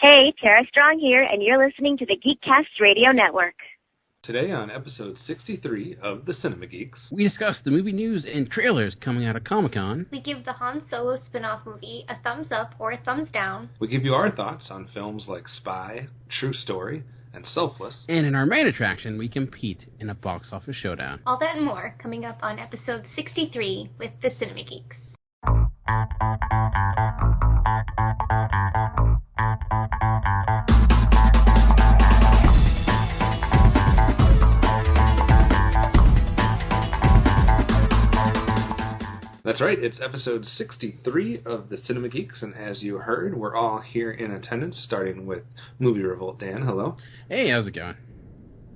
Hey, Tara Strong here, and you're listening to the Geekcast Radio Network. Today on episode 63 of the Cinema Geeks, we discuss the movie news and trailers coming out of ComicCon. We give the Han Solo spin-off movie a thumbs up or a thumbs down. We give you our thoughts on films like Spy, True Story, and Selfless. And in our main attraction, we compete in a box office showdown. All that and more coming up on episode 63 with the Cinema Geeks. That's right, it's episode 63 of the Cinema Geeks, and as you heard, we're all here in attendance, starting with Movie Revolt. Dan, hello. Hey, how's it going?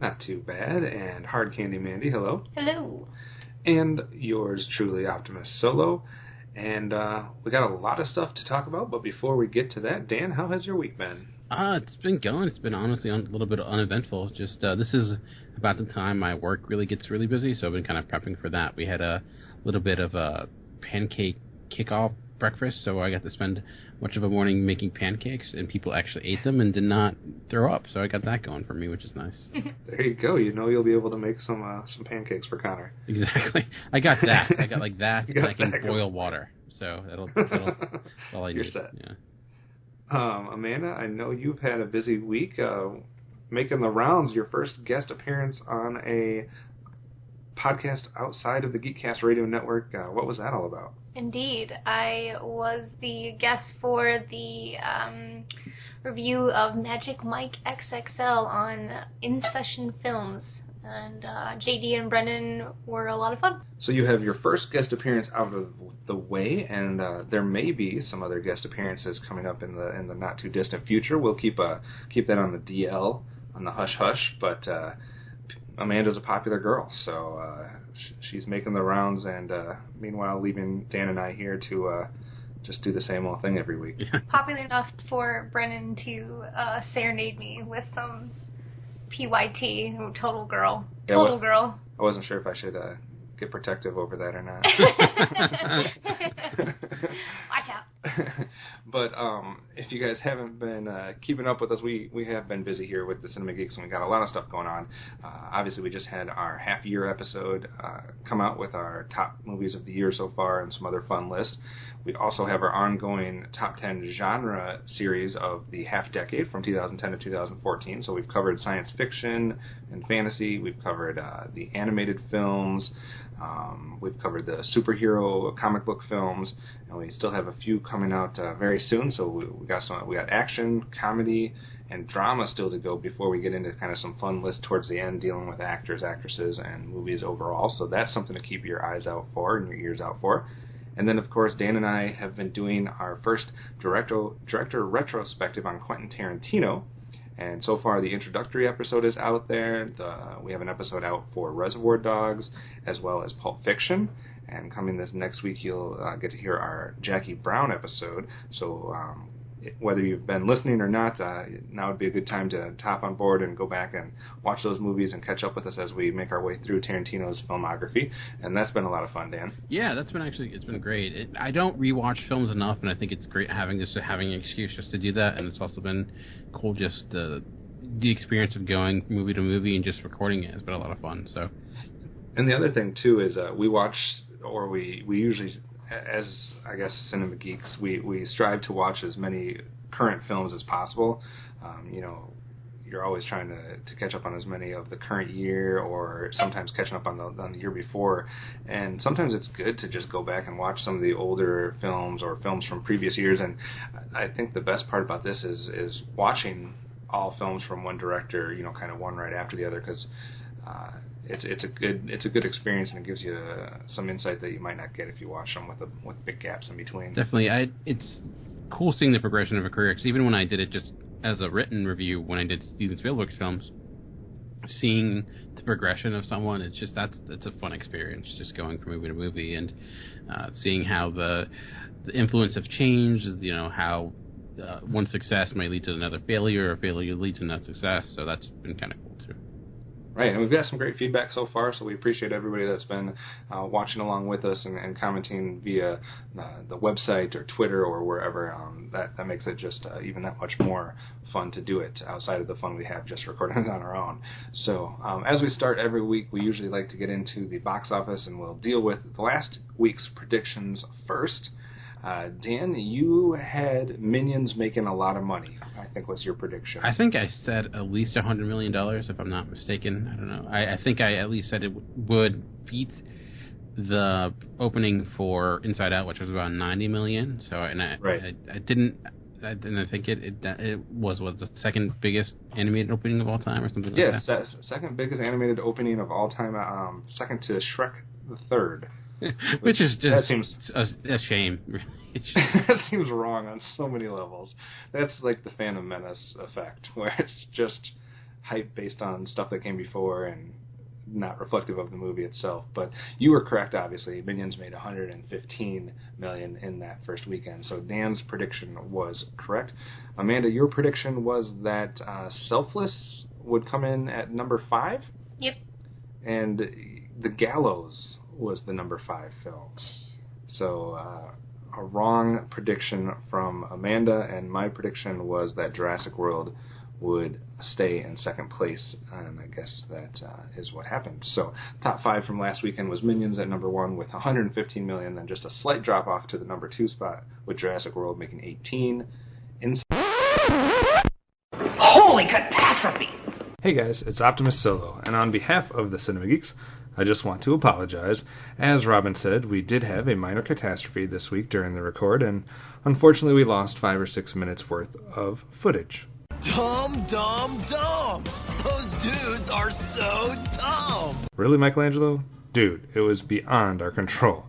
Not too bad. And Hard Candy Mandy, hello. Hello. And yours truly, Optimus Solo. And we got a lot of stuff to talk about, but before we get to that, Dan, how has your week been? It's been going. It's been honestly a little bit uneventful. Just this is about the time my work really gets really busy, so I've been kind of prepping for that. We had a little bit of a pancake kickoff breakfast, so I got to spend much of a morning making pancakes, and people actually ate them and did not throw up, so I got that going for me, which is nice. There you go. You know you'll be able to make some pancakes for Connor. Exactly. I got that. I got like that, and I can boil water, so that'll all I need. You're set. Yeah. Amanda, I know you've had a busy week making the rounds, your first guest appearance on a podcast outside of the Geekcast Radio Network. What was that all about? Indeed. I was the guest for the review of Magic Mike XXL on In Session Films. And JD and Brendan were a lot of fun. So you have your first guest appearance out of the way, and there may be some other guest appearances coming up in the not too distant future. We'll keep that on the DL, on the hush hush. But Amanda's a popular girl, so she's making the rounds, and meanwhile leaving Dan and I here to just do the same old thing every week. Popular enough for Brennan to serenade me with some PYT, total girl. Total girl. I wasn't sure if I should get protective over that or not. Watch out. But if you guys haven't been keeping up with us, we have been busy here with the Cinema Geeks, and we got a lot of stuff going on. Obviously, we just had our half-year episode come out with our top movies of the year so far and some other fun lists. We also have our ongoing top 10 genre series of the half-decade from 2010 to 2014. So we've covered science fiction and fantasy. We've covered the animated films. We've covered the superhero comic book films, and we still have a few coming out very soon. So we got action, comedy, and drama still to go before we get into kind of some fun lists towards the end, dealing with actors, actresses, and movies overall. So that's something to keep your eyes out for and your ears out for. And then, of course, Dan and I have been doing our first director retrospective on Quentin Tarantino. And so far, the introductory episode is out there. We have an episode out for Reservoir Dogs, as well as Pulp Fiction. And coming this next week, you'll get to hear our Jackie Brown episode. So whether you've been listening or not, now would be a good time to hop on board and go back and watch those movies and catch up with us as we make our way through Tarantino's filmography. And that's been a lot of fun, Dan. Yeah, it's been great. I don't rewatch films enough, and I think it's great having an excuse just to do that. And it's also been cool just the experience of going movie to movie and just recording it has been a lot of fun. So, and the other thing too is we watch, or we usually, as I guess Cinema Geeks, we strive to watch as many current films as possible. You're always trying to catch up on as many of the current year, or sometimes catching up on the year before. And sometimes it's good to just go back and watch some of the older films or films from previous years. And I think the best part about this is watching all films from one director, kind of one right after the other, because it's a good experience, and it gives you some insight that you might not get if you watch them with big gaps in between. Definitely, it's cool seeing the progression of a career. Because even when I did it just as a written review, when I did Steven Spielberg's films, seeing the progression of someone, it's a fun experience, just going from movie to movie and seeing how the influence have changed. How one success might lead to another failure, or failure leads to another success. So that's been kind of cool too. Right, and we've got some great feedback so far, so we appreciate everybody that's been watching along with us and commenting via the website or Twitter or wherever. That makes it just even that much more fun to do it outside of the fun we have just recording it on our own. So as we start every week, we usually like to get into the box office, and we'll deal with the last week's predictions first. Dan, you had Minions making a lot of money, I think was your prediction. I think I said at least $100 million, if I'm not mistaken. I don't know. I think I at least said it would beat the opening for Inside Out, which was about $90 million. So, and I didn't think it was the second biggest animated opening of all time or something like that? Yes, second biggest animated opening of all time, second to Shrek the Third. Which is just a shame. That seems wrong on so many levels. That's like the Phantom Menace effect, where it's just hype based on stuff that came before and not reflective of the movie itself. But you were correct, obviously. Minions made $115 million in that first weekend. So Dan's prediction was correct. Amanda, your prediction was that Selfless would come in at number 5? Yep. And The Gallows was the number 5 film. So a wrong prediction from Amanda, and my prediction was that Jurassic World would stay in second place, and I guess that is what happened. So top 5 from last weekend was Minions at number 1 with $115 million, then just a slight drop off to the number 2 spot with Jurassic World making $18 million. Holy catastrophe! Hey guys, it's Optimus Solo, and on behalf of the Cinema Geeks, I just want to apologize. As Robin said, we did have a minor catastrophe this week during the record, and unfortunately we lost 5 or 6 minutes worth of footage. Dumb. Those dudes are so dumb. Really, Michelangelo? Dude, it was beyond our control.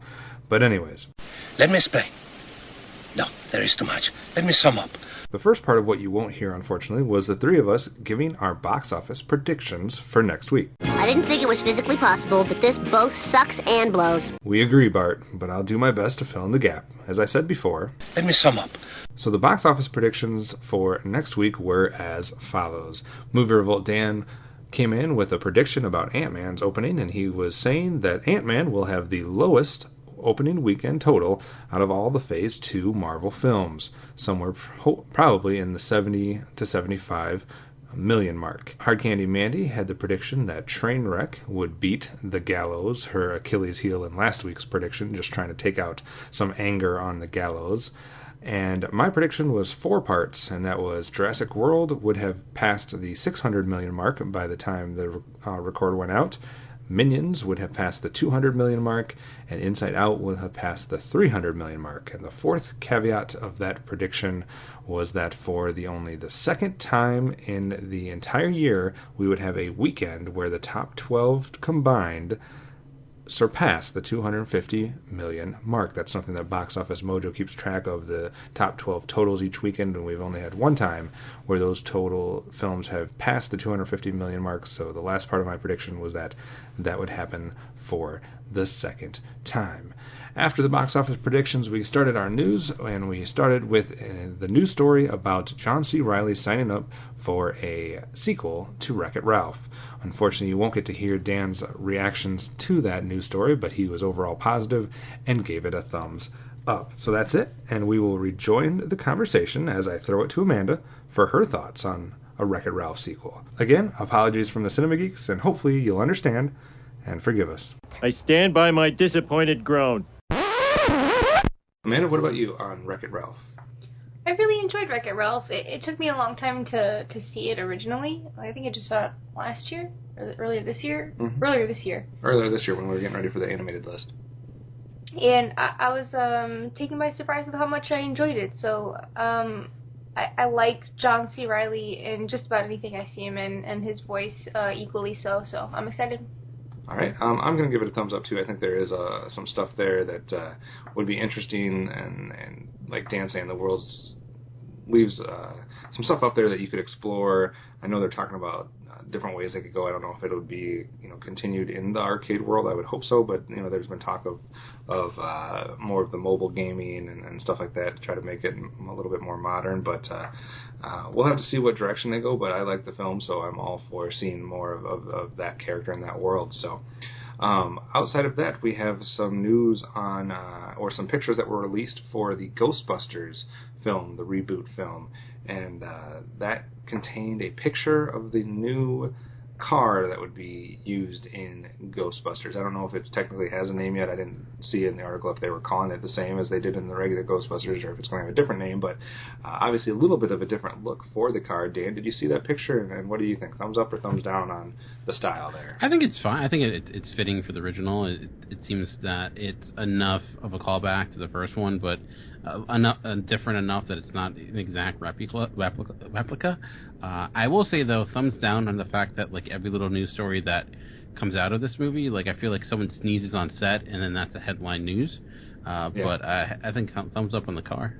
But anyways. Let me explain. No, there is too much. Let me sum up. The first part of what you won't hear, unfortunately, was the 3 of us giving our box office predictions for next week. I didn't think it was physically possible, but this both sucks and blows. We agree, Bart, but I'll do my best to fill in the gap. As I said before, let me sum up. So the box office predictions for next week were as follows. Movie Revolt Dan came in with a prediction about Ant-Man's opening, and he was saying that Ant-Man will have the lowest opening weekend total out of all the Phase 2 Marvel films, somewhere probably in the 70 to 75 million mark. Hard Candy Mandy had the prediction that Trainwreck would beat The Gallows, her Achilles heel in last week's prediction, just trying to take out some anger on The Gallows. And my prediction was 4 parts, and that was Jurassic World would have passed the 600 million mark by the time the record went out. Minions would have passed the 200 million mark, and Inside Out would have passed the 300 million mark. And the fourth caveat of that prediction was that for only the second time in the entire year, we would have a weekend where the top 12 combined surpass the 250 million mark. That's something that Box Office Mojo keeps track of, the top 12 totals each weekend, and we've only had one time where those total films have passed the 250 million mark. So the last part of my prediction was that would happen for the second time. After the box office predictions, we started our news, and we started with the news story about John C. Reilly signing up for a sequel to Wreck-It Ralph. Unfortunately, you won't get to hear Dan's reactions to that news story, but he was overall positive and gave it a thumbs up. So that's it, and we will rejoin the conversation as I throw it to Amanda for her thoughts on a Wreck-It Ralph sequel. Again, apologies from the Cinema Geeks, and hopefully you'll understand and forgive us. I stand by my disappointed groan. Amanda, what about you on Wreck-It Ralph? I really enjoyed Wreck-It Ralph. It took me a long time to see it originally. I think I just saw it last year, or earlier this year. Mm-hmm. Earlier this year when we were getting ready for the animated list. And I was taken by surprise with how much I enjoyed it. So I like John C. Reilly in just about anything I see him in, and his voice equally so. So I'm excited. All right, I'm going to give it a thumbs up too. I think there is some stuff there that would be interesting, and like Dan saying, the world leaves some stuff up there that you could explore. I know they're talking about different ways they could go. I don't know if it would be, continued in the arcade world. I would hope so, but there's been talk of more of the mobile gaming and stuff like that to try to make it a little bit more modern. But we'll have to see what direction they go. But I like the film, so I'm all for seeing more of that character in that world. So. Outside of that, we have some news on, or some pictures that were released for the Ghostbusters film, the reboot film, and that contained a picture of the new car that would be used in Ghostbusters. I don't know if it technically has a name yet. I didn't see in the article if they were calling it the same as they did in the regular Ghostbusters or if it's going to have a different name, but obviously a little bit of a different look for the car. Dan, did you see that picture, and what do you think? Thumbs up or thumbs down on the style there? I think it's fine. I think it's fitting for the original. It seems that it's enough of a callback to the first one, but different enough that it's not an exact replica. I will say, though, thumbs down on the fact that, like, every little news story that comes out of this movie, like, I feel like someone sneezes on set, and then that's the headline news. But I think thumbs up on the car.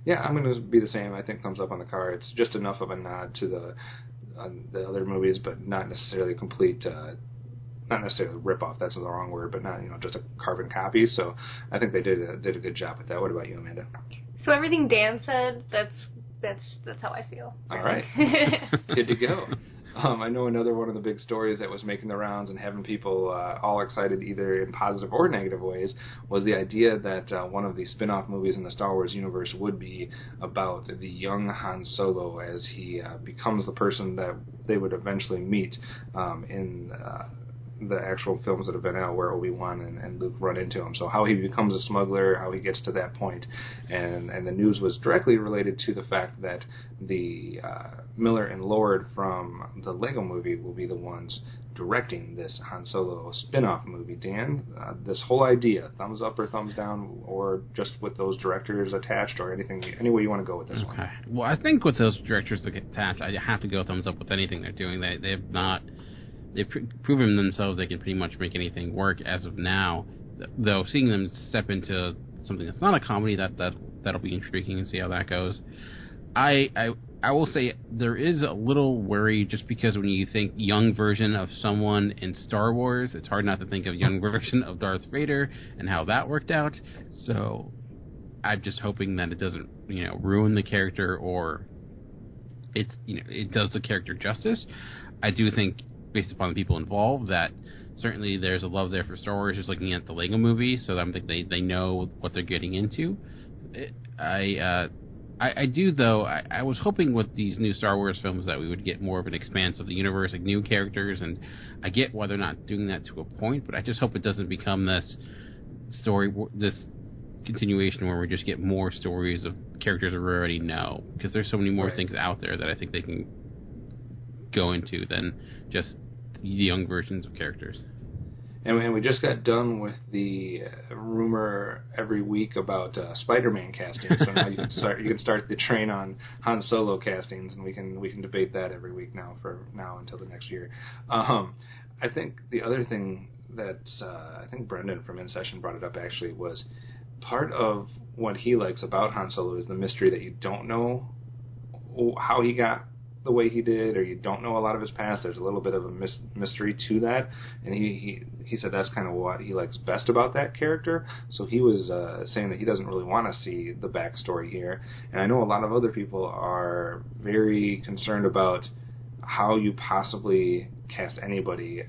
Yeah, I'm going to be the same. I think thumbs up on the car. It's just enough of a nod to the other movies, but not necessarily complete... not necessarily rip-off, that's the wrong word, but not, just a carbon copy. So I think they did a good job with that. What about you, Amanda? So everything Dan said, that's how I feel. All right. Good to go. I know another one of the big stories that was making the rounds and having people all excited either in positive or negative ways was the idea that one of the spin-off movies in the Star Wars universe would be about the young Han Solo as he becomes the person that they would eventually meet in the actual films that have been out where Obi-Wan and Luke run into him. So how he becomes a smuggler, how he gets to that point. And the news was directly related to the fact that the Miller and Lord from the Lego movie will be the ones directing this Han Solo spin-off movie. Dan, this whole idea, thumbs up or thumbs down, or just with those directors attached, or any way you want to go with this one? Well, I think with those directors attached, I have to go thumbs up with anything they're doing. They have not... They've proven themselves they can pretty much make anything work as of now. Though seeing them step into something that's not a comedy, that'll be intriguing and see how that goes. I will say there is a little worry just because when you think young version of someone in Star Wars, it's hard not to think of young version of Darth Vader and how that worked out. So I'm just hoping that it doesn't ruin the character or it does the character justice. I do think, based upon the people involved, that certainly there's a love there for Star Wars, just looking at the Lego movie, so I think they know what they're getting into. I do, though, I was hoping with these new Star Wars films that we would get more of an expanse of the universe, like new characters, and I get why they're not doing that to a point, but I just hope it doesn't become this continuation where we just get more stories of characters that we already know, because there's so many more things out there that I think they can go into than just young versions of characters. And we just got done with the rumor every week about Spider-Man castings. So now you can start the train on Han Solo castings, and we can debate that every week now until the next year. I think the other thing that I think Brendan from In Session brought it up actually was part of what he likes about Han Solo is the mystery that you don't know how he got the way he did, or you don't know a lot of his past. There's a little bit of a mystery to that, and he said that's kind of what he likes best about that character. So he was saying that he doesn't really want to see the backstory here, and I know a lot of other people are very concerned about how you possibly cast anybody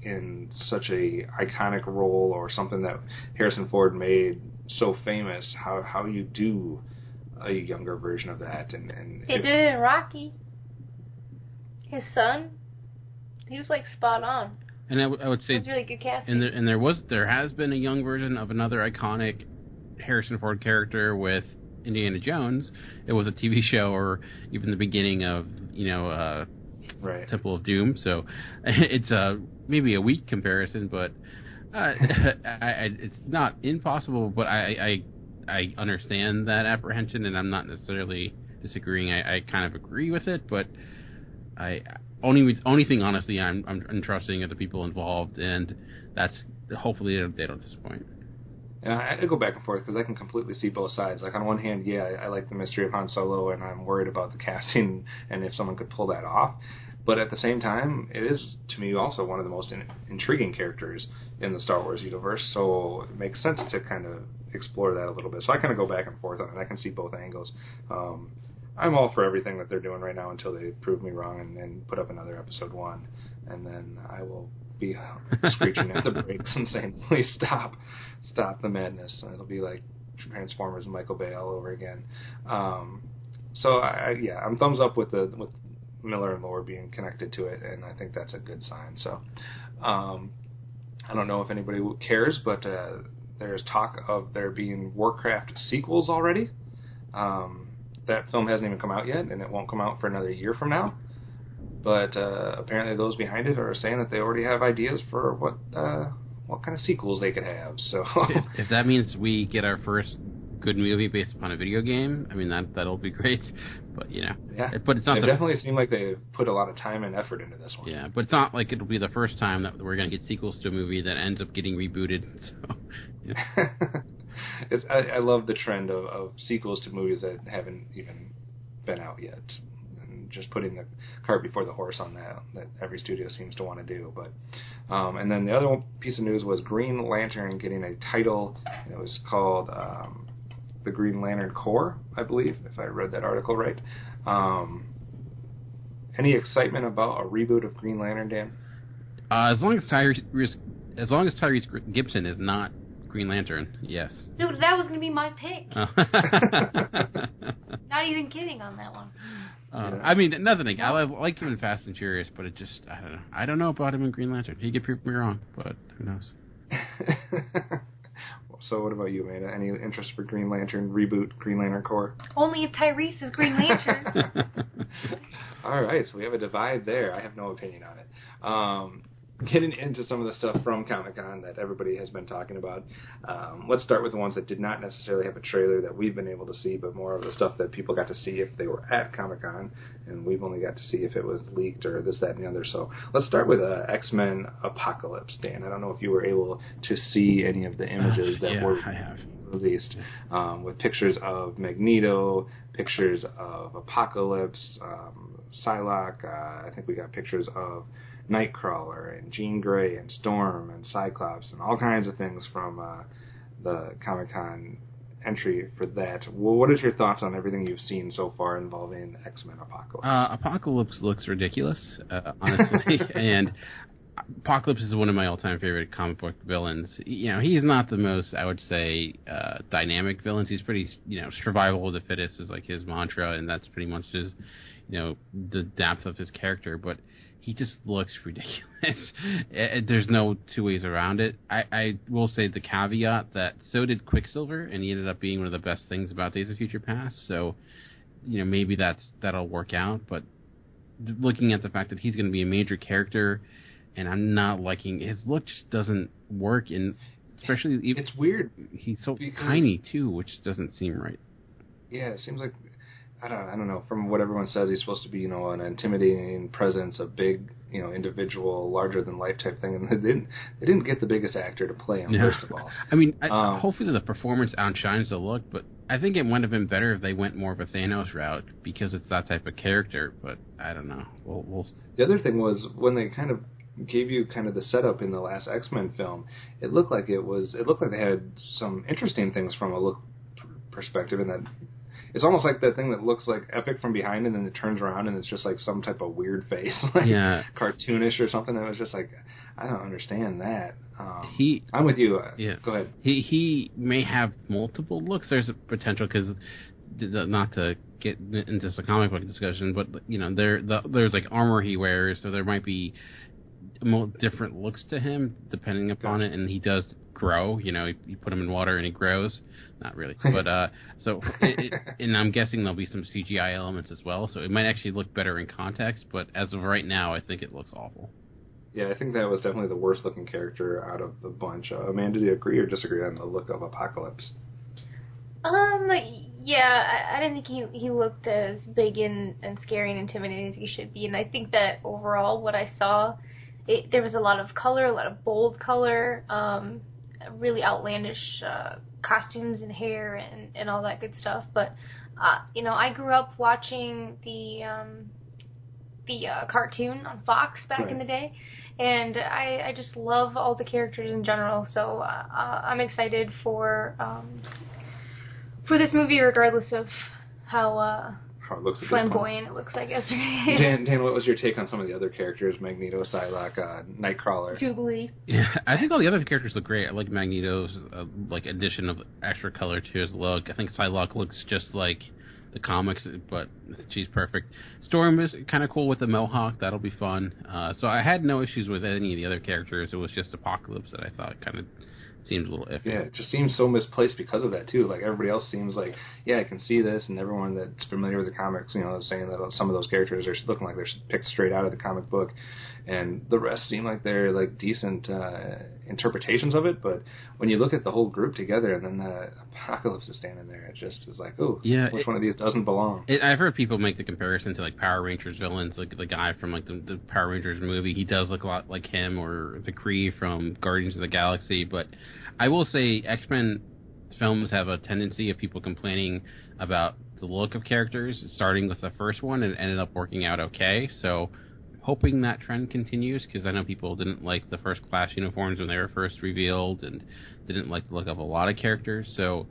in such a iconic role or something that Harrison Ford made so famous, how you do a younger version of that. And he did it in Rocky. His son, he was like spot on. And I would say it was really good casting. And there has been a young version of another iconic Harrison Ford character with Indiana Jones. It was a TV show, or even the beginning of Temple of Doom. So it's maybe a weak comparison, but it's not impossible. But I understand that apprehension, and I'm not necessarily disagreeing. I kind of agree with it, but only thing honestly I'm trusting are the people involved, and that's hopefully they don't disappoint. And I go back and forth because I can completely see both sides. Like on one hand, I like the mystery of Han Solo, and I'm worried about the casting and if someone could pull that off. But at the same time, it is, to me, also one of the most intriguing characters in the Star Wars universe, so it makes sense to kind of explore that a little bit. So I kind of go back and forth on it. I can see both angles. I'm all for everything that they're doing right now until they prove me wrong and then put up another episode 1. And then I will be screeching at the brakes and saying, please stop the madness. And it'll be like Transformers and Michael Bay all over again. So I'm thumbs up with Miller and Lore being connected to it, and I think that's a good sign. So I don't know if anybody cares, but there's talk of there being Warcraft sequels already. That film hasn't even come out yet, and it won't come out for another year from now. But apparently those behind it are saying that they already have ideas for what kind of sequels they could have. So if that means we get our first good movie based upon a video game, I mean that'll be great. But yeah, but it's not. It definitely seemed like they put a lot of time and effort into this one. Yeah, but it's not like it'll be the first time that we're going to get sequels to a movie that ends up getting rebooted. So, yeah. I love the trend of sequels to movies that haven't even been out yet, and just putting the cart before the horse on that every studio seems to want to do. But and then the other piece of news was Green Lantern getting a title. It was called The Green Lantern Corps, I believe, if I read that article right. Any excitement about a reboot of Green Lantern, Dan? As long as Tyrese Gibson is not Green Lantern, yes. Dude, that was going to be my pick. Not even kidding on that one. I mean, nothing. I like him in Fast and Furious, but it just, I don't know. I don't know about him in Green Lantern. He could prove me wrong, but who knows? So what about you, Amanda? Any interest for Green Lantern reboot, Green Lantern Corps? Only if Tyrese is Green Lantern. All right, so we have a divide there. I have no opinion on it. Getting into some of the stuff from ComicCon that everybody has been talking about. Let's start with the ones that did not necessarily have a trailer that we've been able to see, but more of the stuff that people got to see if they were at ComicCon, and we've only got to see if it was leaked or this, that, and the other. So let's start with X-Men Apocalypse. Dan, I don't know if you were able to see any of the images that were released, with pictures of Magneto, pictures of Apocalypse, Psylocke. I think we got pictures of Nightcrawler and Jean Grey and Storm and Cyclops and all kinds of things from the Comic-Con entry for that. Well, what is your thoughts on everything you've seen so far involving X-Men Apocalypse? Apocalypse looks ridiculous, honestly, and Apocalypse is one of my all-time favorite comic book villains. You know, he's not the most, I would say, dynamic villains. He's pretty, survival of the fittest is like his mantra, and that's pretty much his, the depth of his character, but he just looks ridiculous. There's no two ways around it. I will say the caveat that so did Quicksilver, and he ended up being one of the best things about Days of Future Past. So, maybe that'll work out. But looking at the fact that he's going to be a major character, and I'm not liking his look, just doesn't work. And especially, it's weird. He's so tiny too, which doesn't seem right. Yeah, it seems like. I don't know. From what everyone says, he's supposed to be, an intimidating presence, a big, individual, larger than life type thing, and they didn't get the biggest actor to play him. First of all, I mean, hopefully the performance outshines the look, but I think it would have been better if they went more of a Thanos route because it's that type of character. But I don't know. We'll... The other thing was when they kind of gave you kind of the setup in the last X-Men film, it looked like they had some interesting things from a look perspective, in that. It's almost like that thing that looks like Epic from behind, and then it turns around and it's just like some type of weird face, like cartoonish or something. That was just like, I don't understand that. I'm with you. Go ahead. He may have multiple looks. There's a potential because, not to get into the comic book discussion, but there's like armor he wears, so there might be different looks to him depending upon it, and he does grow. You put him in water and he grows. Not really, but and I'm guessing there'll be some CGI elements as well, so it might actually look better in context. But as of right now, I think it looks awful. Yeah, I think that was definitely the worst looking character out of the bunch. Amanda, do you agree or disagree on the look of Apocalypse? Yeah, I didn't think he looked as big and scary and intimidating as he should be, and I think that overall what I saw, there was a lot of color, a lot of bold color, really outlandish costumes and hair and all that good stuff. But I grew up watching the the cartoon on Fox back in the day. And I just love all the characters in general, so I'm excited for this movie, regardless of how it looks flamboyant it looks, I guess. Dan, what was your take on some of the other characters? Magneto, Psylocke, Nightcrawler. Jubilee. Yeah, I think all the other characters look great. I like Magneto's addition of extra color to his look. I think Psylocke looks just like the comics, but she's perfect. Storm is kind of cool with the mohawk. That'll be fun. So I had no issues with any of the other characters. It was just Apocalypse that I thought kind of seemed a little iffy. Yeah, it just seems so misplaced because of that, too. Like, everybody else seems like, yeah, I can see this, and everyone that's familiar with the comics, is saying that some of those characters are looking like they're picked straight out of the comic book, and the rest seem like they're, decent interpretations of it, but when you look at the whole group together, and then the Apocalypse is standing there, it just is like, oh, yeah, which one of these doesn't belong? I've heard people make the comparison to, Power Rangers villains, like the guy from, the Power Rangers movie. He does look a lot like him, or the Kree from Guardians of the Galaxy, but I will say X-Men films have a tendency of people complaining about the look of characters, starting with the first one, and it ended up working out okay, so hoping that trend continues, because I know people didn't like the First Class uniforms when they were first revealed, and didn't like the look of a lot of characters, so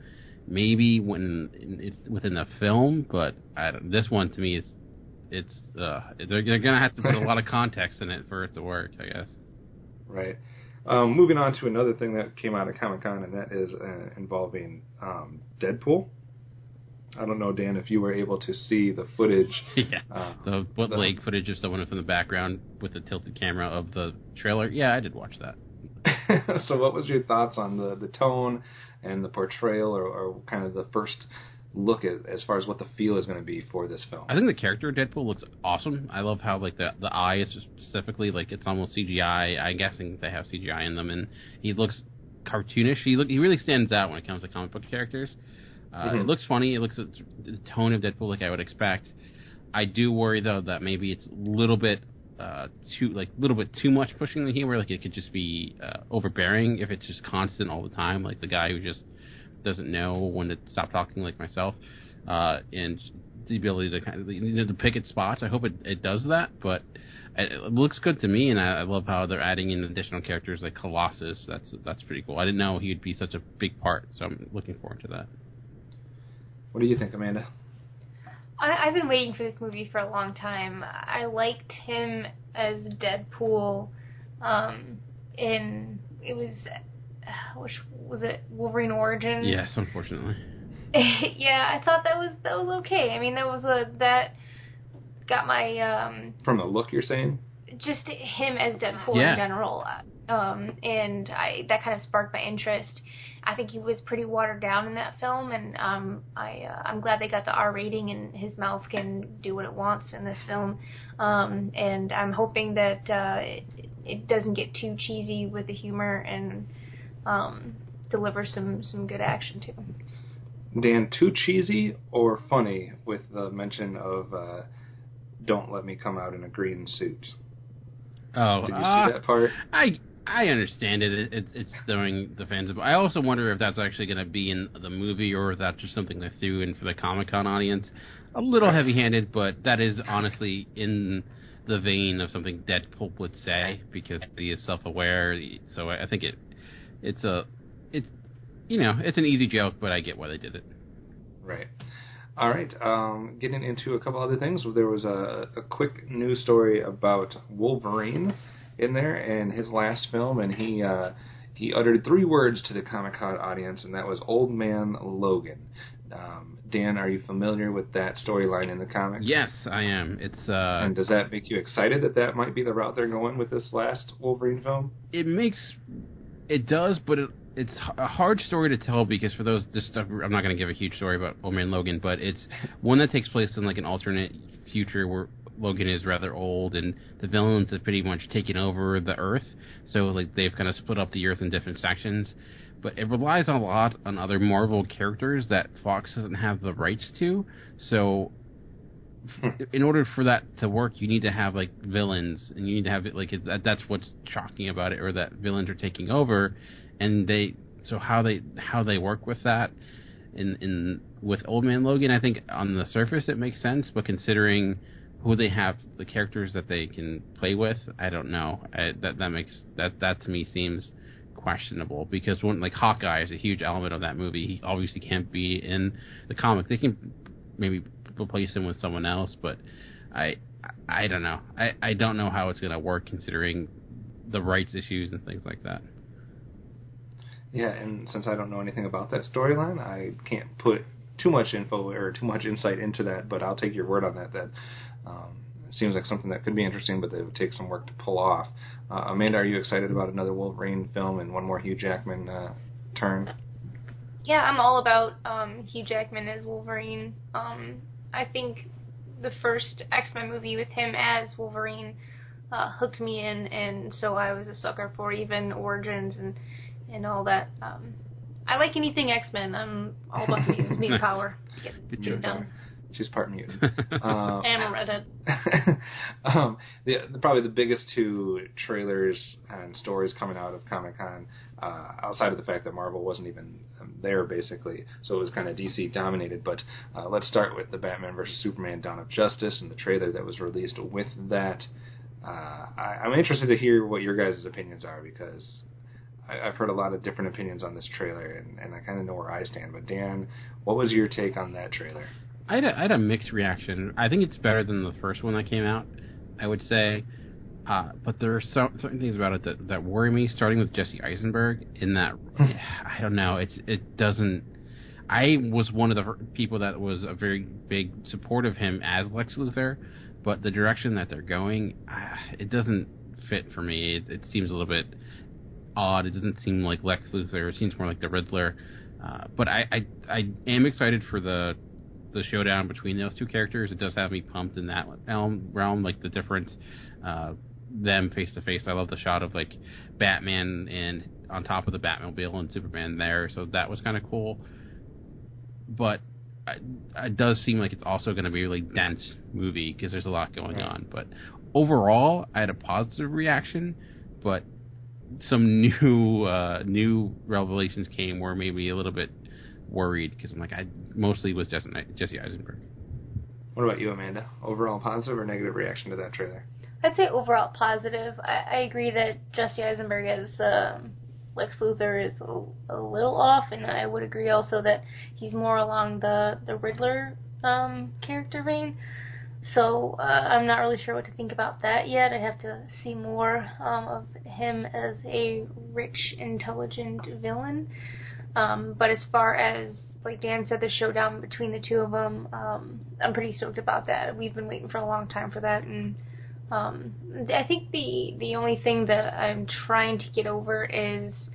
maybe when it's within the film, but this one, to me, they're going to have to put a lot of context in it for it to work, I guess. Right. Moving on to another thing that came out of ComicCon, and that is involving Deadpool. I don't know, Dan, if you were able to see the footage. Yeah, the bootleg footage of someone from the background with the tilted camera of the trailer. Yeah, I did watch that. So what was your thoughts on the tone and the portrayal, or kind of the first look at as far as what the feel is going to be for this film? I think the character of Deadpool looks awesome. I love how the eye is specifically it's almost CGI. I'm guessing they have CGI in them, and he looks cartoonish. He really stands out when it comes to comic book characters. It looks funny. It looks at the tone of Deadpool like I would expect. I do worry though that maybe it's a little bit too much pushing the humor. It could just be overbearing if it's just constant all the time. Like the guy who just doesn't know when to stop talking, like myself, and the ability to kind of to pick its spots. I hope it does that, but it looks good to me, and I love how they're adding in additional characters like Colossus. That's pretty cool. I didn't know he'd be such a big part, so I'm looking forward to that. What do you think, Amanda? I've been waiting for this movie for a long time. I liked him as Deadpool in which was it, Wolverine Origins? Yes, unfortunately. Yeah, I thought that was okay. I mean, that got my from the look, you're saying? Just him as Deadpool in general, and that kind of sparked my interest. I think he was pretty watered down in that film, and I'm glad they got the R rating, and his mouth can do what it wants in this film. And I'm hoping that it doesn't get too cheesy with the humor and deliver some good action too. Dan, too cheesy or funny with the mention of "Don't let me come out in a green suit"? Oh, did you see that part? I understand it. It's throwing the fans. I also wonder if that's actually going to be in the movie, or if that's just something they threw in for the Comic-Con audience. A little heavy-handed, but that is honestly in the vein of something Deadpool would say, because he is self-aware. So I think it's an easy joke, but I get why they did it. Right. All right. Getting into a couple other things. There was a quick news story about Wolverine in there and his last film, and he uttered 3 words to the Comic-Con audience, and that was "Old Man Logan." Dan, are you familiar with that storyline in the comics? Yes, I am. And does that make you excited that might be the route they're going with this last Wolverine film? It does, but it's a hard story to tell, because for those this stuff, I'm not going to give a huge story about Old Man Logan, but it's one that takes place in an alternate future where Logan is rather old, and the villains have pretty much taken over the Earth, so they've kind of split up the Earth in different sections. But it relies a lot on other Marvel characters that Fox doesn't have the rights to. So in order for that to work, you need to have villains, and you need to have it that's what's shocking about it, or that villains are taking over, and how they work with that. With Old Man Logan, I think on the surface it makes sense, but considering who they have, the characters that they can play with, I don't know. That to me seems questionable, because like Hawkeye is a huge element of that movie. He obviously can't be in the comic. They can maybe replace him with someone else, but I don't know. I don't know how it's going to work, considering the rights issues and things like that. Yeah, and since I don't know anything about that storyline, I can't put too much info or too much insight into that, but I'll take your word on that. That seems like something that could be interesting, but it would take some work to pull off. Amanda, are you excited about another Wolverine film and one more Hugh Jackman turn? Yeah, I'm all about Hugh Jackman as Wolverine. I think the first X-Men movie with him as Wolverine hooked me in, and so I was a sucker for even Origins and all that. I like anything X-Men. I'm all about mutants, mutant power. Get it done. She's part mutant. I am a redhead. Probably the biggest two trailers and stories coming out of ComicCon, outside of the fact that Marvel wasn't even there, basically, so it was kind of DC dominated. But let's start with the Batman vs. Superman: Dawn of Justice and the trailer that was released with that. I'm interested to hear what your guys' opinions are, because I've heard a lot of different opinions on this trailer, and I kind of know where I stand. But Dan, what was your take on that trailer? I had a mixed reaction. I think it's better than the first one that came out, I would say. But there are certain things about it that worry me, starting with Jesse Eisenberg, in that, I don't know, it doesn't... I was one of the people that was a very big support of him as Lex Luthor, but the direction that they're going, it doesn't fit for me. It seems a little bit odd. It doesn't seem like Lex Luthor. It seems more like the Riddler. But I am excited for the showdown between those two characters. It does have me pumped in that realm, like the different them face to face. I love the shot of like Batman and on top of the Batmobile and Superman there, so that was kind of cool. But it does seem like it's also going to be a really dense movie, because there's a lot going on. But overall, I had a positive reaction, but some new revelations came where maybe a little bit worried, because I'm like, I mostly was Jesse Eisenberg. What about you, Amanda? Overall positive or negative reaction to that trailer? I'd say overall positive. I agree that Jesse Eisenberg as Lex Luthor is a little off, and I would agree also that he's more along the Riddler character vein. So I'm not really sure what to think about that yet. I have to see more of him as a rich, intelligent villain. But as far as, like Dan said, the showdown between the two of them, I'm pretty stoked about that. We've been waiting for a long time for that, and I think the only thing that I'm trying to get over is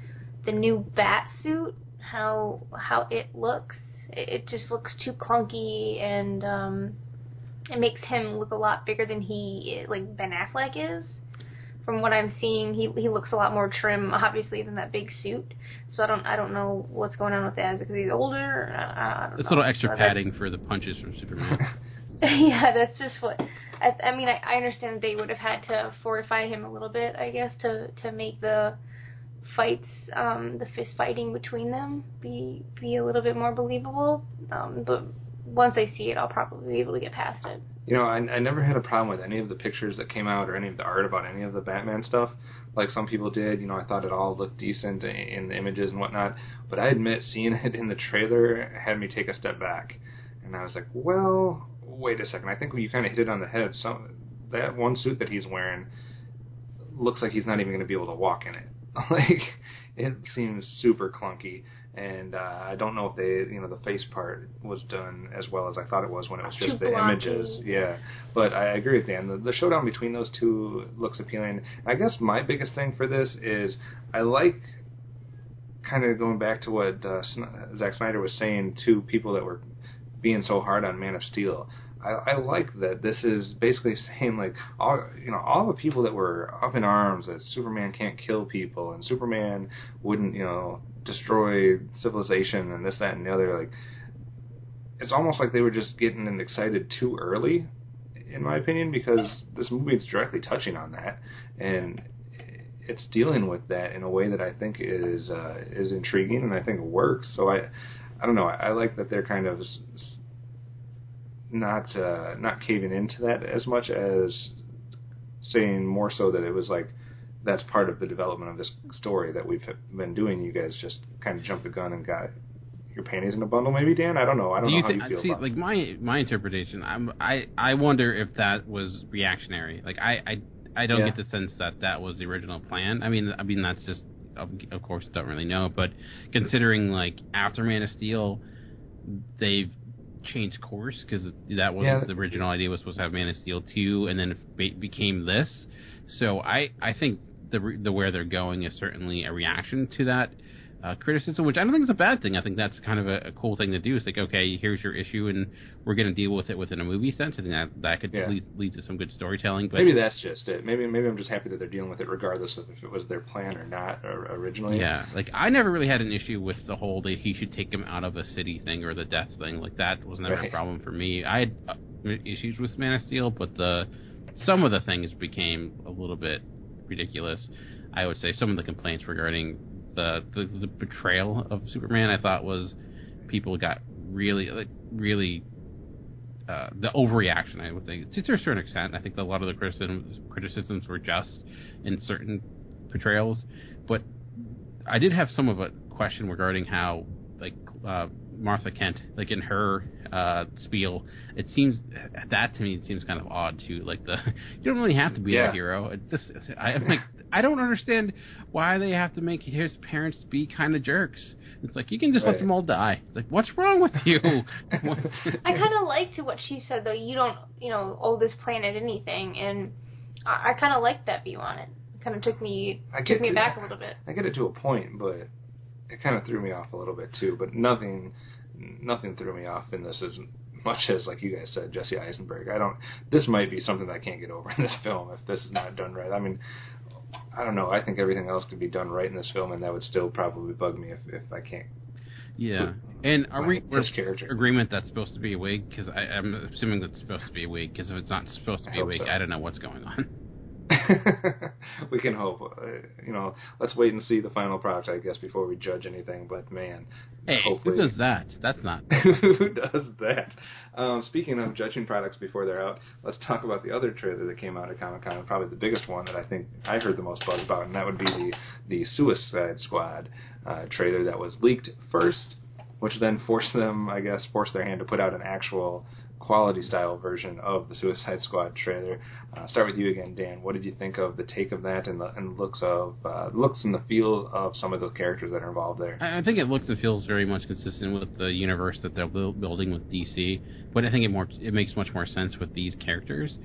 the new bat suit, how it looks. It just looks too clunky, and it makes him look a lot bigger than Ben Affleck is. From what I'm seeing, he looks a lot more trim, obviously, than that big suit. So I don't know what's going on with that. Is it because he's older? I don't know. It's a little extra padding for the punches from Superman. Yeah, that's just what... I mean, I understand that they would have had to fortify him a little bit, I guess, to make the fights, the fist fighting between them be a little bit more believable. But once I see it, I'll probably be able to get past it. You know, I never had a problem with any of the pictures that came out or any of the art about any of the Batman stuff, like some people did. You know, I thought it all looked decent in the images and whatnot. But I admit, seeing it in the trailer had me take a step back. And I was like, well, wait a second. I think you kind of hit it on the head. That one suit that he's wearing looks like he's not even going to be able to walk in it. Like, it seems super clunky. And I don't know if the face part was done as well as I thought it was when it was just the images. Yeah, but I agree with Dan. The showdown between those two looks appealing. I guess my biggest thing for this is I like, kind of going back to what Zack Snyder was saying to people that were being so hard on Man of Steel. I like that this is basically saying, like, all the people that were up in arms that Superman can't kill people and Superman wouldn't, destroy civilization and this, that, and the other. Like, it's almost like they were just getting excited too early, in my opinion, because this movie is directly touching on that, and it's dealing with that in a way that I think is intriguing and I think it works. So I don't know. I like that they're kind of not caving into that as much as saying more so that it was like that's part of the development of this story that we've been doing. You guys just kind of jumped the gun and got your panties in a bundle, maybe, Dan? I don't know. I don't know how you feel about it. Like my interpretation, I wonder if that was reactionary. Like I don't get the sense that was the original plan. I mean that's just, of course, don't really know, but considering like after Man of Steel, they've changed course, because that was the original idea, was supposed to have Man of Steel 2, and then it became this. So I think the where they're going is certainly a reaction to that criticism, which I don't think is a bad thing. I think that's kind of a cool thing to do. It's like, okay, here's your issue, and we're going to deal with it within a movie sense. I think that could lead to some good storytelling. But maybe that's just it. Maybe I'm just happy that they're dealing with it regardless of if it was their plan or not originally. Yeah, like I never really had an issue with the whole that he should take him out of a city thing or the death thing. Like that was never a problem for me. I had issues with Man of Steel, but some of the things became a little bit ridiculous. I would say some of the complaints regarding the portrayal of Superman, I thought was people got really the overreaction, I would think, to a certain extent. I think a lot of the criticisms were just in certain portrayals, but I did have some of a question regarding how, like, Martha Kent, like in her spiel, it seems kind of odd too. Like you don't really have to be a hero. I'm like, I don't understand why they have to make his parents be kind of jerks. It's like, you can just let them all die. It's like, what's wrong with you? I kind of liked what she said, though. You don't, owe this planet anything, and I kind of liked that view on it. It kind of took me back a little bit. I get it to a point, but it kind of threw me off a little bit too. But nothing threw me off in this as much as, like you guys said, Jesse Eisenberg. This might be something that I can't get over in this film if this is not done right. I mean, I don't know. I think everything else could be done right in this film, and that would still probably bug me if I can't. Yeah. And are we agreement that's supposed to be a wig? Because I'm assuming that's supposed to be a wig, because if it's not supposed to be a wig, I don't know what's going on. We can hope. Let's wait and see the final product, I guess, before we judge anything. But man, hey, hopefully, who does that? That's not. Who does that? Speaking of judging products before they're out, let's talk about the other trailer that came out at ComicCon, probably the biggest one that I think I heard the most buzz about, and that would be the Suicide Squad trailer that was leaked first, which then forced their hand to put out an actual quality style version of the Suicide Squad trailer. Start with you again, Dan. What did you think of the take of that and the looks and the feel of some of those characters that are involved there? I think it looks and feels very much consistent with the universe that they're building with DC, but I think it makes much more sense with these characters.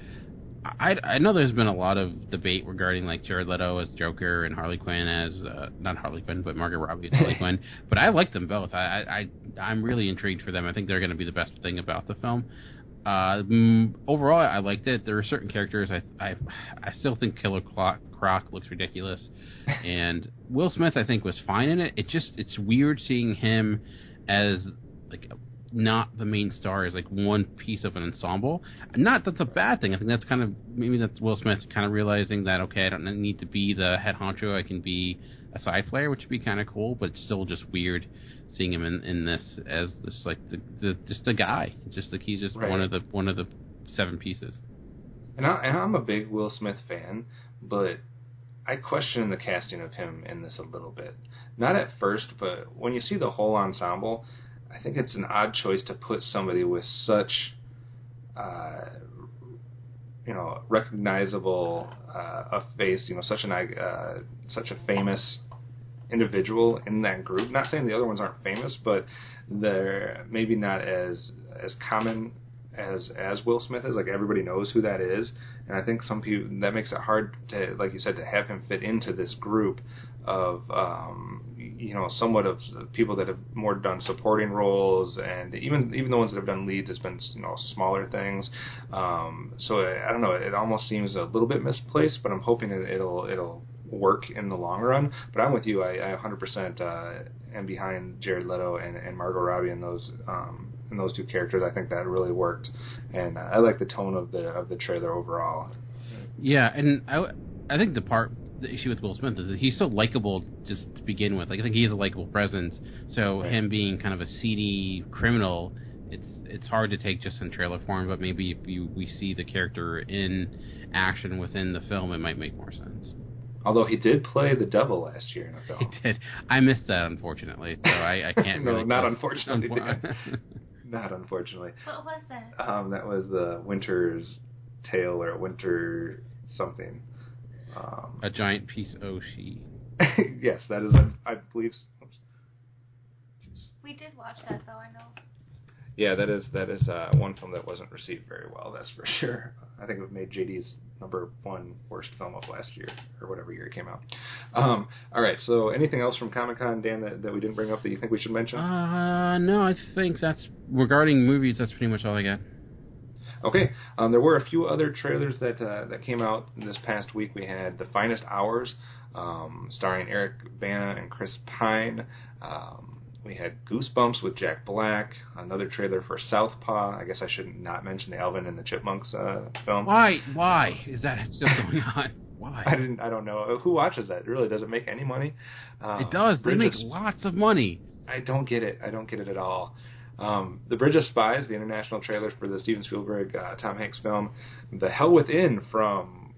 I know there's been a lot of debate regarding like Jared Leto as Joker and Harley Quinn as not Harley Quinn, but Margot Robbie as Harley Quinn. But I like them both. I'm really intrigued for them. I think they're going to be the best thing about the film. Overall, I liked it. There are certain characters I still think Killer Croc looks ridiculous, and Will Smith I think was fine in it. It's weird seeing him as like not the main star, as like one piece of an ensemble. Not that's a bad thing. I think that's Will Smith kind of realizing that, okay, I don't need to be the head honcho. I can be a side player, which would be kind of cool, but it's still just weird seeing him in this as this like just a guy. Just like he's just one of the seven pieces. And I'm a big Will Smith fan, but I question the casting of him in this a little bit. Not at first, but when you see the whole ensemble, I think it's an odd choice to put somebody with such, recognizable a face, such a famous individual in that group. Not saying the other ones aren't famous, but they're maybe not as common as Will Smith is. Like, everybody knows who that is, and I think some people, that makes it hard to, like you said, to have him fit into this group of somewhat of people that have more done supporting roles, and even the ones that have done leads, it's been smaller things. So I don't know, it almost seems a little bit misplaced, but I'm hoping it'll work in the long run. But I'm with you. I 100% am behind Jared Leto and Margot Robbie in those two characters. I think that really worked, and I like the tone of the trailer overall. Yeah, and I think the issue with Will Smith is that he's so likable just to begin with. Like, I think he has a likable presence, so him being kind of a seedy criminal it's hard to take just in trailer form, but maybe if we see the character in action within the film, it might make more sense. Although he did play the devil last year in a film. He did. I missed that, unfortunately, so I can't no, really... not unfortunately. Not unfortunately. What was that? That was the Winter's Tale or Winter something. A giant piece Oshi. Yes, that is, I believe... Oops. We did watch that, though, I know. Yeah, that is one film that wasn't received very well, that's for sure. I think it made JD's #1 worst film of last year, or whatever year it came out. All right, so anything else from Comic-Con, Dan, that we didn't bring up that you think we should mention? No, I think that's, regarding movies, that's pretty much all I got. Okay, there were a few other trailers that came out this past week. We had The Finest Hours, starring Eric Bana and Chris Pine. We had Goosebumps with Jack Black, another trailer for Southpaw. I guess I should not mention the Alvin and the Chipmunks film. Why is that still going on? Why? I don't know. Who watches that? Really, does it make any money? It does. They make lots of money. I don't get it. I don't get it at all. The Bridge of Spies, the international trailer for the Steven Spielberg, Tom Hanks film. The Hell Within from,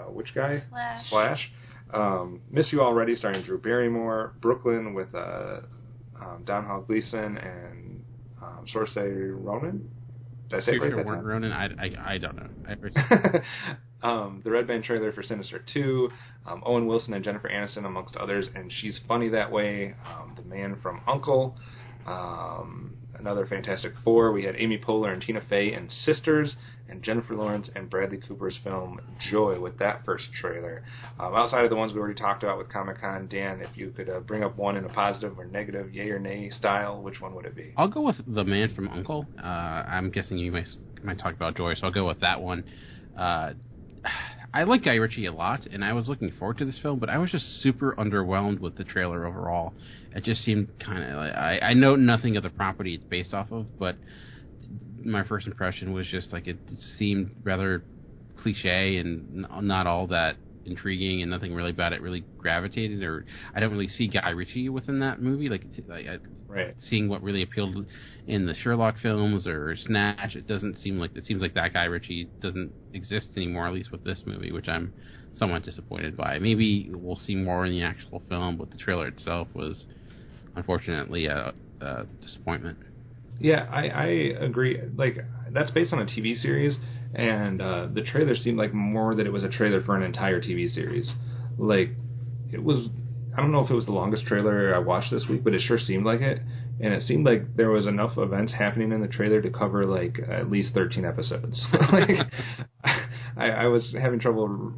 which guy? Slash. Miss You Already, starring Drew Barrymore. Brooklyn with Domhnall Gleeson and Saoirse Ronan. Did I say it right that time? Ronan? I don't know. The Red Band trailer for Sinister 2. Owen Wilson and Jennifer Aniston, amongst others, and She's Funny That Way. The Man from U.N.C.L.E. Another Fantastic Four. We had Amy Poehler and Tina Fey in Sisters, and Jennifer Lawrence and Bradley Cooper's film Joy with that first trailer. Outside of the ones we already talked about with Comic-Con, Dan, if you could bring up one in a positive or negative, yay or nay style, which one would it be? I'll go with The Man from U.N.C.L.E. I'm guessing you might talk about Joy, so I'll go with that one. I like Guy Ritchie a lot, and I was looking forward to this film, but I was just super underwhelmed with the trailer overall. It just seemed kind of like, I know nothing of the property it's based off of, but my first impression was just like it seemed rather cliche and not all that intriguing, and nothing really about it really gravitated, or I don't really see Guy Ritchie within that movie. Right. Seeing what really appealed in the Sherlock films or Snatch, it seems like that Guy Ritchie doesn't exist anymore, at least with this movie, which I'm somewhat disappointed by. Maybe we'll see more in the actual film, but the trailer itself was unfortunately a disappointment. Yeah, I agree. Like, that's based on a TV series, and the trailer seemed like more that it was a trailer for an entire TV series. Like, it was, I don't know if it was the longest trailer I watched this week, but it sure seemed like it. And it seemed like there was enough events happening in the trailer to cover, like, at least 13 episodes. Like, I was having trouble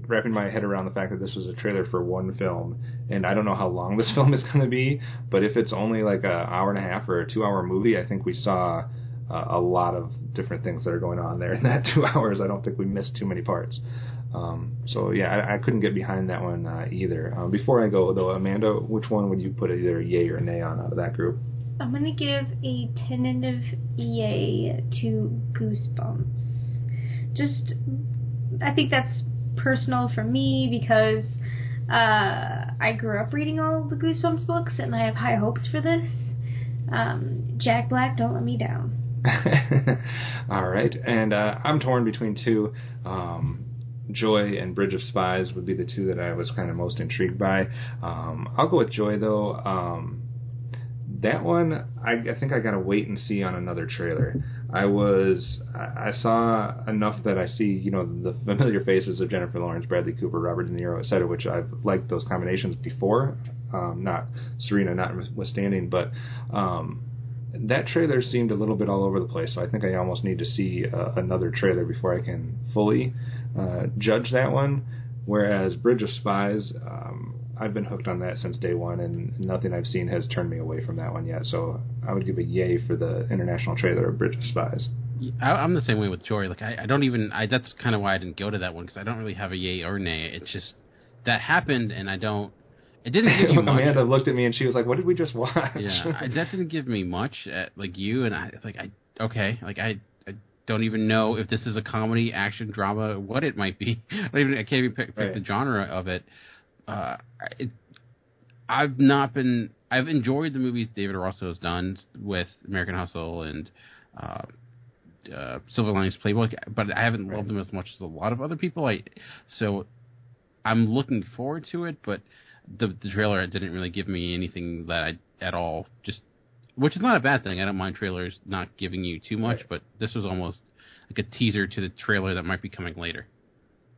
wrapping my head around the fact that this was a trailer for one film, and I don't know how long this film is going to be, but if it's only like an hour and a half or a 2-hour movie, I think we saw a lot of different things that are going on there in that 2 hours. I don't think we missed too many parts. So yeah, I couldn't get behind that one either. Before I go though, Amanda, which one would you put either yay or nay on out of that group? I'm going to give a tentative yay to Goosebumps. Just, I think that's personal for me because I grew up reading all the Goosebumps books and I have high hopes for this. Jack Black, don't let me down. All right, and I'm torn between two. Joy and Bridge of Spies would be the two that I was kind of most intrigued by. I'll go with Joy though. That one, I think I gotta wait and see on another trailer. I saw enough that I see, you know, the familiar faces of Jennifer Lawrence, Bradley Cooper, Robert De Niro, etc., which I've liked those combinations before. Not Serena notwithstanding, but that trailer seemed a little bit all over the place, so I think I almost need to see another trailer before I can fully judge that one. Whereas Bridge of Spies, I've been hooked on that since day one, and nothing I've seen has turned me away from that one yet. So I would give a yay for the international trailer of Bridge of Spies. I'm the same way with Joy. Like I don't even. That's kind of why I didn't go to that one, because I don't really have a yay or nay. It's just that happened, and I don't. It didn't give you much. Amanda looked at me and she was like, "What did we just watch?" Yeah, that didn't give me much. Like you and I, I don't even know if this is a comedy, action, drama, what it might be. I can't even pick the genre of it. I've not been I've enjoyed the movies David Russo has done with American Hustle and Silver Linings Playbook, but I haven't loved them as much as a lot of other people. So I'm looking forward to it, but the trailer didn't really give me anything that at all. Which is not a bad thing. I don't mind trailers not giving you too much, but this was almost like a teaser to the trailer that might be coming later.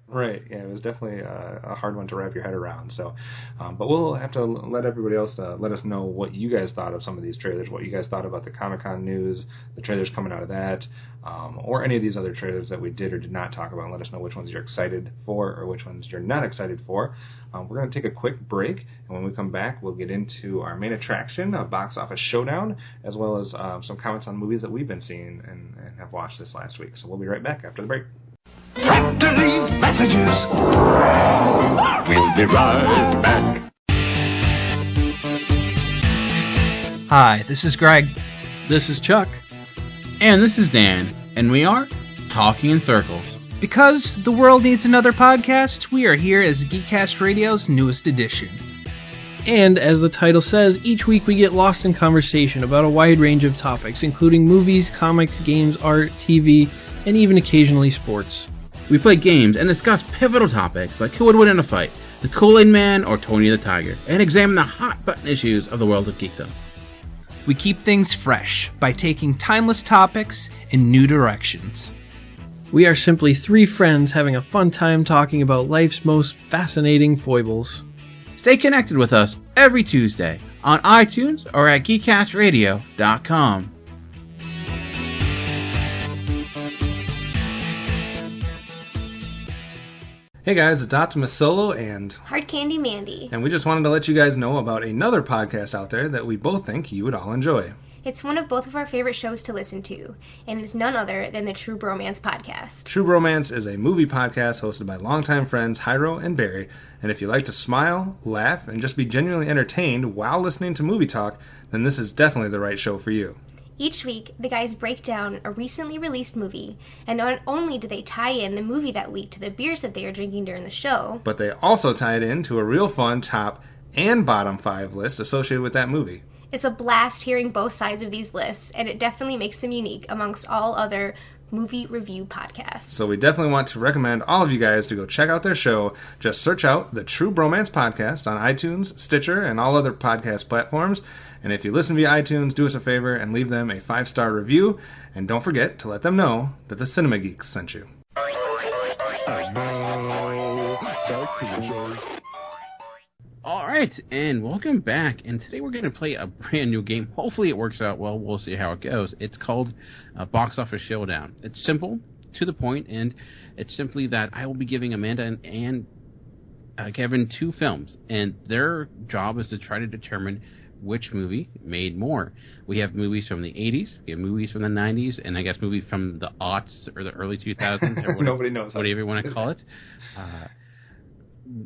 Right, yeah, it was definitely a hard one to wrap your head around. So, but we'll have to let everybody else let us know what you guys thought of some of these trailers, what you guys thought about the ComicCon news, the trailers coming out of that, or any of these other trailers that we did or did not talk about. Let us know which ones you're excited for or which ones you're not excited for. We're going to take a quick break, and when we come back, we'll get into our main attraction, a box office showdown, as well as some comments on movies that we've been seeing and have watched this last week. So we'll be right back after the break. After these messages, we'll be right back. Hi, this is Greg. This is Chuck. And this is Dan. And we are Talking in Circles. Because the world needs another podcast, we are here as Geekcast Radio's newest edition. And as the title says, each week we get lost in conversation about a wide range of topics, including movies, comics, games, art, TV, and even occasionally sports. We play games and discuss pivotal topics like who would win in a fight, the Kool-Aid Man or Tony the Tiger, and examine the hot-button issues of the world of geekdom. We keep things fresh by taking timeless topics in new directions. We are simply three friends having a fun time talking about life's most fascinating foibles. Stay connected with us every Tuesday on iTunes or at geekcastradio.com. Hey guys, it's Optimus Solo and Hard Candy Mandy. And we just wanted to let you guys know about another podcast out there that we both think you would all enjoy. It's one of both of our favorite shows to listen to, and it's none other than the True Bromance Podcast. True Bromance is a movie podcast hosted by longtime friends Hyro and Barry, and if you like to smile, laugh, and just be genuinely entertained while listening to movie talk, then this is definitely the right show for you. Each week, the guys break down a recently released movie, and not only do they tie in the movie that week to the beers that they are drinking during the show, but they also tie it in to a real fun top and bottom 5 list associated with that movie. It's a blast hearing both sides of these lists, and it definitely makes them unique amongst all other movie review podcasts. So we definitely want to recommend all of you guys to go check out their show. Just search out the True Bromance Podcast on iTunes, Stitcher, and all other podcast platforms. And if you listen via iTunes, do us a favor and leave them a 5-star review. And don't forget to let them know that the Cinema Geeks sent you. Alright, and welcome back. And today we're going to play a brand new game. Hopefully it works out well. We'll see how it goes. It's called Box Office Showdown. It's simple, to the point, and it's simply that I will be giving Amanda and Kevin 2 films. And their job is to try to determine which movie made more. We have movies from the 80s, we have movies from the 90s, and I guess movies from the aughts or the early 2000s. Or Nobody knows. Whatever you want to call it.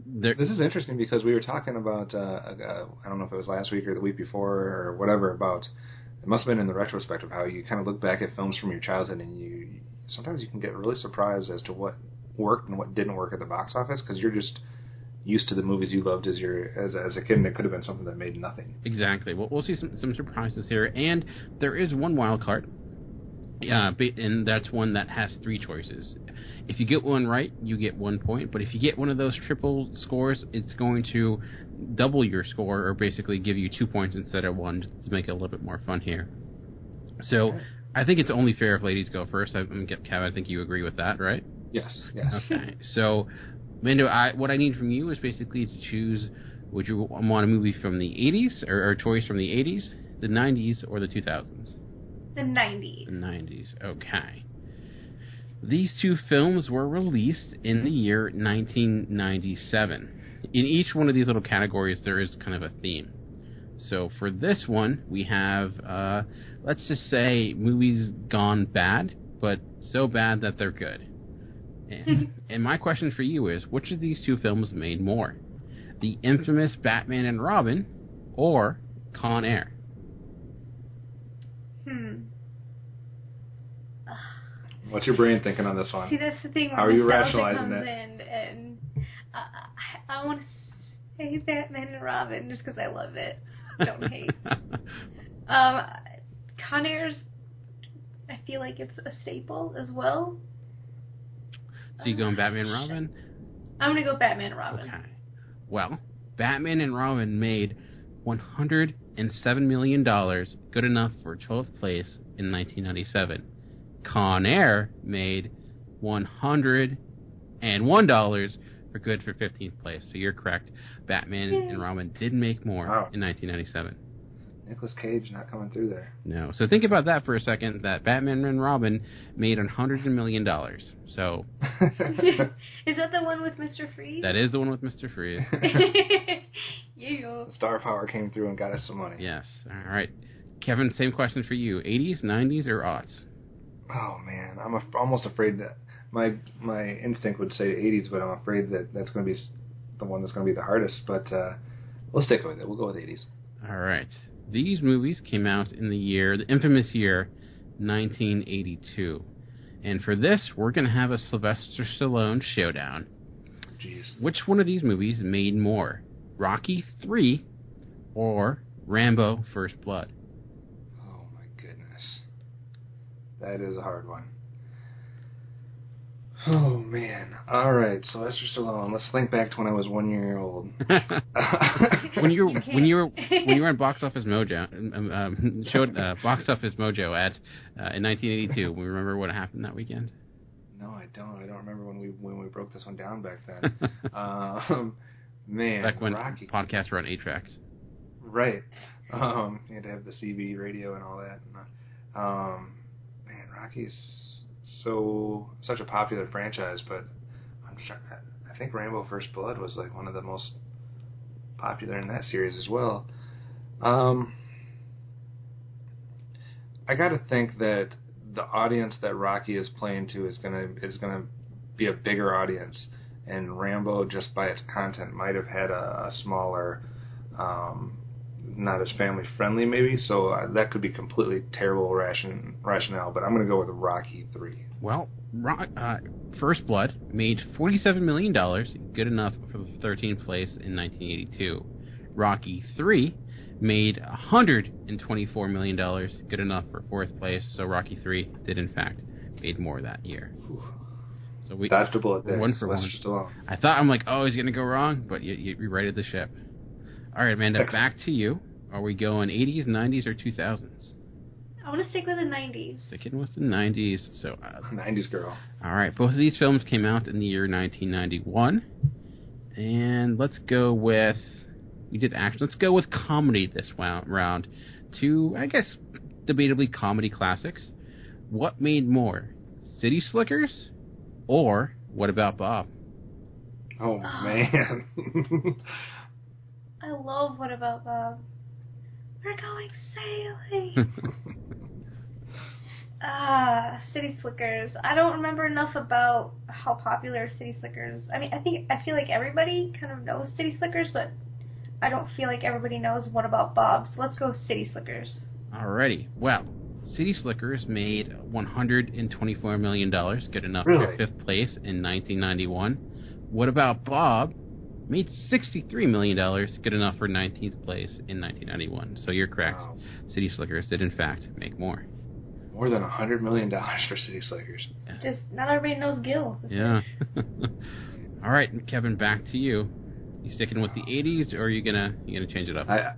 This is interesting because we were talking about, I don't know if it was last week or the week before or whatever, about, it must have been in the retrospect of how you kind of look back at films from your childhood and sometimes you can get really surprised as to what worked and what didn't work at the box office because you're just used to the movies you loved as a kid, and it could have been something that made nothing. Exactly. Well, we'll see some surprises here, and there is one wild card, and that's one that has 3 choices. If you get one right, you get 1 point, but if you get one of those triple scores, it's going to double your score, or basically give you 2 points instead of 1, to make it a little bit more fun here. So, okay. I think it's only fair if ladies go first. Kevin, I think you agree with that, right? Yes. Okay, so Mando, what I need from you is basically to choose, would you want a movie from the 80s, or a choice from the 80s, the 90s, or the 2000s? The 90s. The 90s, okay. These 2 films were released in the year 1997. In each one of these little categories, there is kind of a theme. So for this one, we have, let's just say, movies gone bad, but so bad that they're good. And my question for you is, which of these 2 films made more? The infamous Batman and Robin, or Con Air? What's your brain thinking on this one? See, that's the thing. How are you rationalizing it? And I want to say Batman and Robin just because I love it. Don't hate. Con Air's, I feel like it's a staple as well. So you going Batman and Robin? I'm going to go Batman and Robin. Okay. Well, Batman and Robin made $107 million, good enough for 12th place in 1997. Con Air made $101 for good for 15th place. So you're correct. Batman and Robin did make more in 1997. Nicolas Cage not coming through there. No. So think about that for a second, that Batman and Robin made $100 million. So is that the one with Mr. Freeze? That is the one with Mr. Freeze. Yeah. Star Power came through and got us some money. Yes. All right. Kevin, same question for you. 80s, 90s, or aughts? Oh, man. I'm almost afraid that my instinct would say 80s, but I'm afraid that that's going to be the one that's going to be the hardest. But we'll stick with it. We'll go with 80s. All right. These movies came out in the infamous year, 1982. And for this, we're going to have a Sylvester Stallone showdown. Jeez. Which one of these movies made more? Rocky 3 or Rambo First Blood? Oh, my goodness. That is a hard one. Oh, man. All right, Sylvester Stallone. Let's think back to when I was 1 year old. when you were on Box Office Mojo, showed Box Office Mojo in 1982. We remember what happened that weekend? No, I don't. I don't remember when we broke this one down back then. Man, back when Rocky. Podcasts were on 8 tracks. Right. You had to have the CB radio and all that. Man, Rocky's such a popular franchise, but I think Rambo First Blood was like one of the most popular in that series as well. I got to think that the audience that Rocky is playing to is gonna be a bigger audience, and Rambo, just by its content, might have had a smaller, not as family friendly maybe. So that could be completely terrible rationale. But I'm gonna go with Rocky 3. Well, First Blood made $47 million, good enough for the 13th place in 1982. Rocky 3 made $124 million, good enough for 4th place. So Rocky 3 did, in fact, made more that year. So we dodged a bullet there. 1 for 1. I thought, I'm like, oh, he's going to go wrong, but you righted the ship. All right, Amanda, back to you. Are we going 80s, 90s, or 2000s? I want to stick with the 90s. Sticking with the 90s. So 90s girl. All right, both of these films came out in the year 1991. And let's go with... We did action. Let's go with comedy this round. Two, I guess, debatably comedy classics. What made more? City Slickers or What About Bob? Oh, man. I love What About Bob. We're going sailing. City Slickers. I don't remember enough about how popular City Slickers. I mean, I feel like everybody kind of knows City Slickers, but I don't feel like everybody knows What About Bob. So let's go City Slickers. Alrighty. Well, City Slickers made $124 million, good enough really? for 5th place in 1991. What About Bob made $63 million, good enough for 19th place in 1991. So you're correct. Wow. City Slickers did, in fact, make more. More than $100 million for City Slickers. Yeah. Just not everybody knows Gil. Yeah. All right, Kevin, back to you. You sticking with the 80s, or are you gonna change it up? I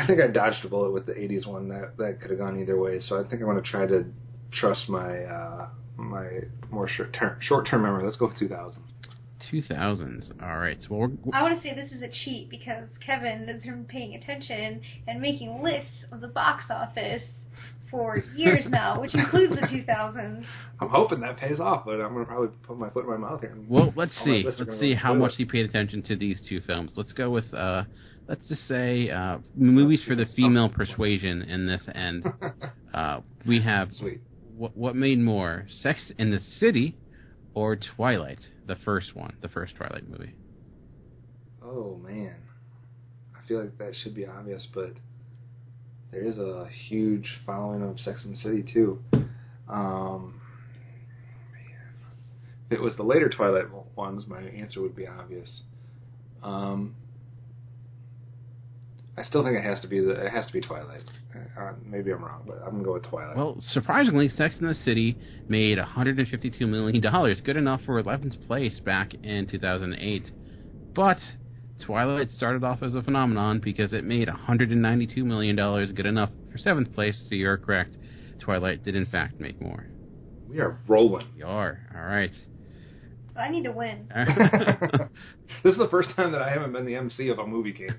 think I dodged a bullet with the 80s one. That could have gone either way. So I think I'm going to try to trust my my more short-term memory. Let's go with 2000s. 2000s. All right. So I want to say this is a cheat because Kevin has been paying attention and making lists of the box office for years now, which includes the 2000s. I'm hoping that pays off, but I'm going to probably put my foot in my mouth here. Well, let's see. Let's see how much he paid attention to these two films. Let's go with, let's just say, movies for the female persuasion in this end. We have what made more, Sex in the City or Twilight, the first Twilight movie? Oh, man. I feel like that should be obvious, but there is a huge following of Sex and the City, too. Man. If it was the later Twilight ones, my answer would be obvious. I I still think it has to be Twilight. Maybe I'm wrong, but I'm gonna go with Twilight. Well, surprisingly, Sex and the City made $152 million, good enough for 11th place back in 2008. But Twilight started off as a phenomenon because it made $192 million, good enough for 7th place. So you're correct. Twilight did in fact make more. We are rolling. We are. All right. I need to win. This is the first time that I haven't been the MC of a movie game.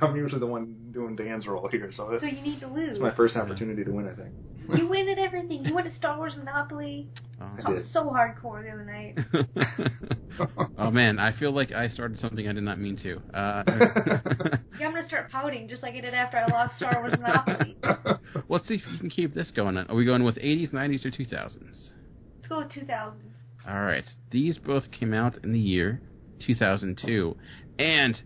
I'm usually the one doing Dan's role here, so you need to lose. It's my first opportunity to win, I think. You win at everything. You win at Star Wars Monopoly. I was so hardcore the other night. Oh man, I feel like I started something I did not mean to. Yeah, I'm gonna start pouting just like I did after I lost Star Wars Monopoly. Let's see if you can keep this going. Are we going with 80s, 90s, or 2000s? Let's go with 2000s. All right. These both came out in the year 2002. And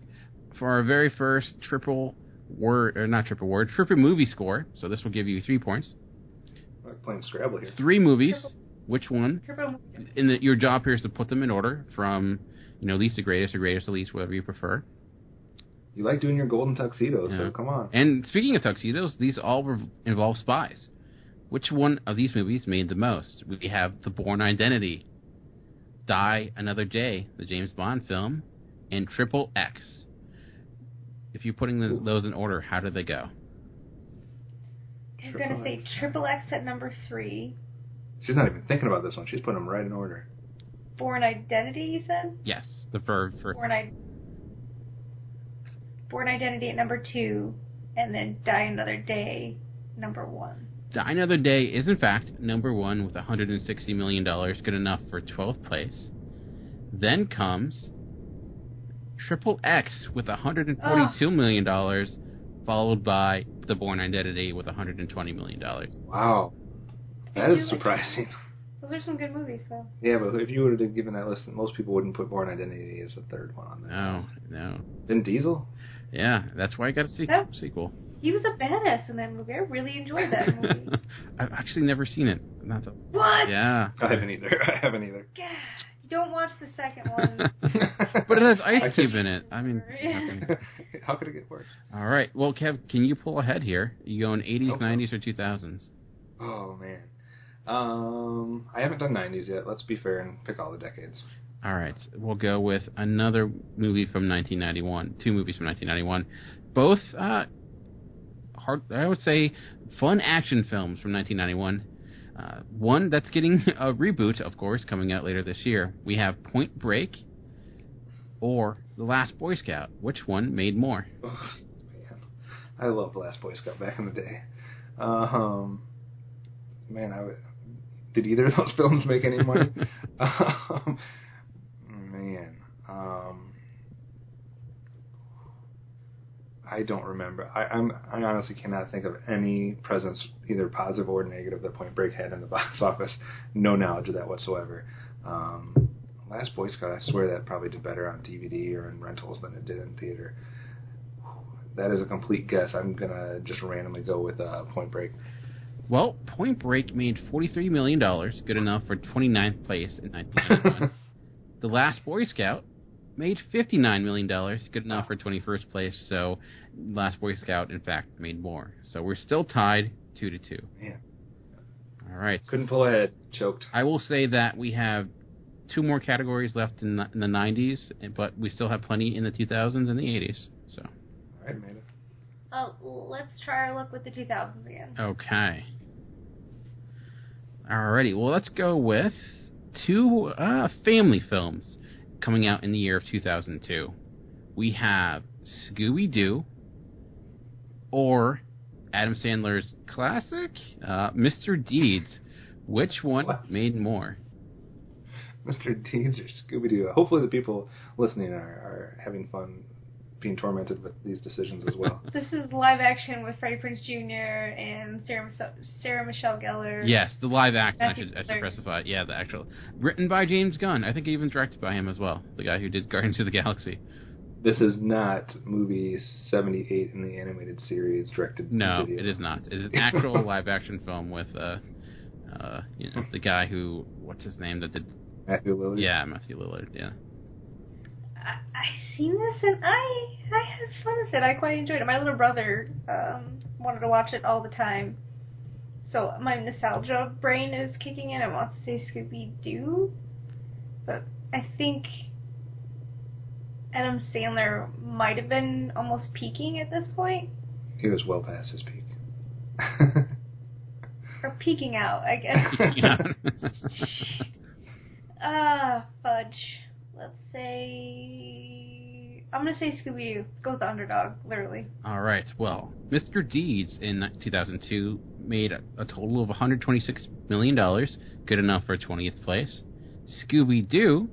for our very first triple movie score, so this will give you 3 points. I'm like playing Scrabble here. 3 movies. Which one? Triple. Your job here is to put them in order from, least to greatest or greatest to least, whatever you prefer. You like doing your golden tuxedos, so come on. And speaking of tuxedos, these all involve spies. Which one of these movies made the most? We have The Bourne Identity, Die Another Day, the James Bond film, and Triple X. If you're putting those in order, how do they go? I'm going to say Triple X at number 3. She's not even thinking about this one. She's putting them right in order. Bourne Identity, you said? Yes, the first. Bourne Identity at number 2, and then Die Another Day, number 1. Die Another Day is, in fact, number 1 with $160 million, good enough for 12th place. Then comes Triple X with $142 million, followed by The Bourne Identity with $120 million. Wow. That is surprising. Those are some good movies, though. Yeah, but if you would have given that list, most people wouldn't put Bourne Identity as the third one on there. No. Vin Diesel? Yeah, that's why I got a sequel. He was a badass in that movie. I really enjoyed that movie. I've actually never seen it. What? Yeah. I haven't either. God, you don't watch the second one. But it has Ice Cube in it. I mean, how could it get worse? All right. Well, Kev, can you pull ahead here? You going 80s, 90s, or 2000s? Oh, man. I haven't done 90s yet. Let's be fair and pick all the decades. All right. We'll go with another movie from 1991. 2 movies from 1991. Both, I would say, fun action films from 1991. One that's getting a reboot, of course, coming out later this year. We have Point Break or The Last Boy Scout. Which one made more? Oh, man. I loved The Last Boy Scout back in the day. Did either of those films make any money? I don't remember. I honestly cannot think of any presence, either positive or negative, that Point Break had in the box office. No knowledge of that whatsoever. Last Boy Scout, I swear that probably did better on DVD or in rentals than it did in theater. That is a complete guess. I'm going to just randomly go with Point Break. Well, Point Break made $43 million, good enough for 29th place in 1991. The Last Boy Scout made $59 million, good enough for 21st place, so Last Boy Scout, in fact, made more. So we're still tied 2-2. Man. All right. Couldn't pull ahead. Choked. I will say that we have 2 more categories left in the 90s, but we still have plenty in the 2000s and the 80s. So. All right, made it. Let's try our luck with the 2000s again. Okay. Alrighty, well, let's go with 2 family films coming out in the year of 2002. We have Scooby-Doo or Adam Sandler's classic, Mr. Deeds. Which one made more? Mr. Deeds or Scooby-Doo? Hopefully the people listening are having fun being tormented with these decisions as well. This is live action with Freddie Prinze Jr. and Sarah Michelle Gellar. Yes, the live action, I should specify. Yeah, the actual. Written by James Gunn. I think even directed by him as well. The guy who did Guardians of the Galaxy. This is not movie 78 in the animated series directed. No, it is not. It is an actual live action film with the guy who, what's his name that did Matthew Lillard. Yeah, Matthew Lillard. Yeah. I seen this and I had fun with it. I quite enjoyed it. My little brother wanted to watch it all the time. So my nostalgia brain is kicking in. I want to say Scooby-Doo. But I think Adam Sandler might have been almost peaking at this point. He was well past his peak. Or peeking out, I guess. Fudge. Let's say... I'm going to say Scooby-Doo. Go with the underdog, literally. All right. Well, Mr. Deeds in 2002 made a total of $126 million, good enough for 20th place. Scooby-Doo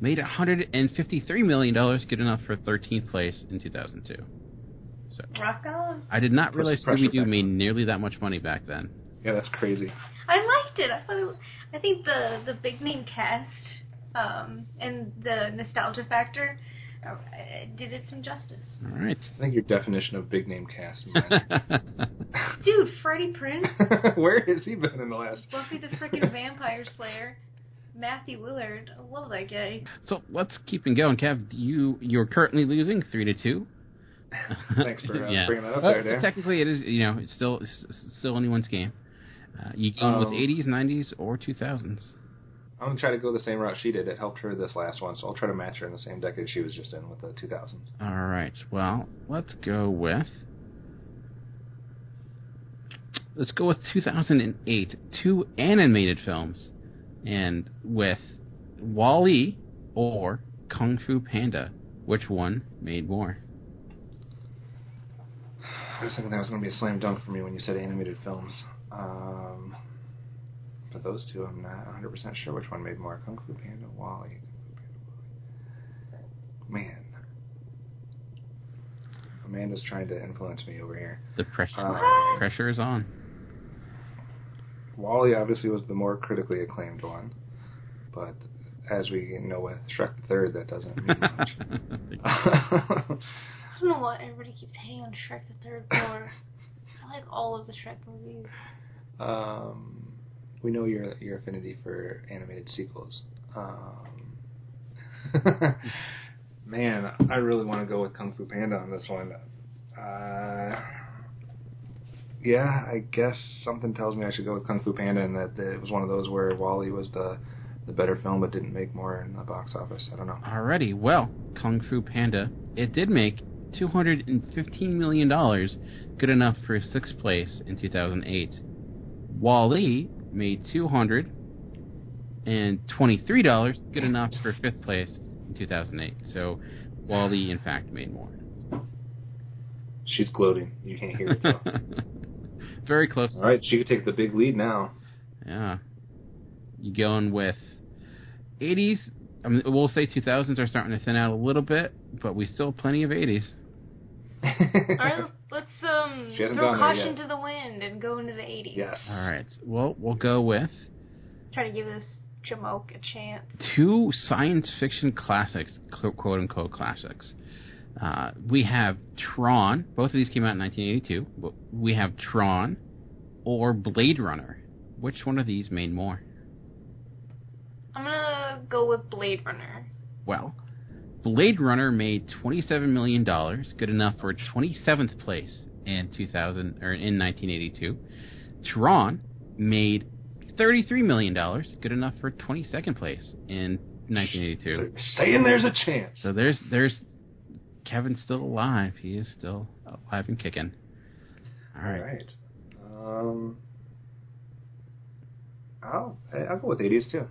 made $153 million, good enough for 13th place in 2002. So, rock on. I did not realize Scooby-Doo made nearly that much money back then. Yeah, that's crazy. I liked it. I think the big name cast and the nostalgia factor did it some justice. All right. I think your definition of big name cast. Dude, Freddie Prinze. Where has he been in the last? Buffy the frickin' Vampire Slayer. Matthew Willard. I love that guy. So let's keep it going, Kev. You're currently losing 3-2. Thanks for bringing that up there, Dan. Technically, it is. It's still anyone's game. You go with 80s, 90s, or 2000s. I'm going to try to go the same route she did. It helped her this last one, so I'll try to match her in the same decade she was just in with the 2000s. All right. Well, let's go with 2008, 2 animated films, and with WALL-E or Kung Fu Panda, which one made more? I was thinking that was going to be a slam dunk for me when you said animated films. But those two, I'm not 100% sure which one made more. Kung Fu Panda, WALL-E. Man. Amanda's trying to influence me over here. The pressure is on. WALL-E obviously was the more critically acclaimed one. But as we know with Shrek the Third, that doesn't mean much. I don't know what everybody keeps hating on Shrek the Third for. I like all of the Shrek movies. We know your affinity for animated sequels. Man, I really want to go with Kung Fu Panda on this one. Yeah, I guess something tells me I should go with Kung Fu Panda, and that it was one of those where WALL-E was the better film but didn't make more in the box office. I don't know. Alrighty, well, Kung Fu Panda, it did make $215 million, good enough for 6th place in 2008. WALL-E made $223, good enough for 5th place in 2008. So WALL-E, in fact, made more. She's gloating. You can't hear it, though. Very close. All right, she could take the big lead now. Yeah. You going with 80s? I mean, we'll say 2000s are starting to thin out a little bit, but we still have plenty of 80s. All right, let's throw caution to the wind and go into the 80s. Yes. All right. Well, we'll go with... Try to give this Jamoke a chance. 2 science fiction classics, quote-unquote classics. We have Tron. Both of these came out in 1982. We have Tron or Blade Runner. Which one of these made more? I'm going to go with Blade Runner. Well, Blade Runner made $27 million, good enough for 27th place in 1982. Tron made $33 million, good enough for 22nd place in 1982. So saying there's a chance. So there's Kevin's still alive. He is still alive and kicking. All right. I'll go with 80s too.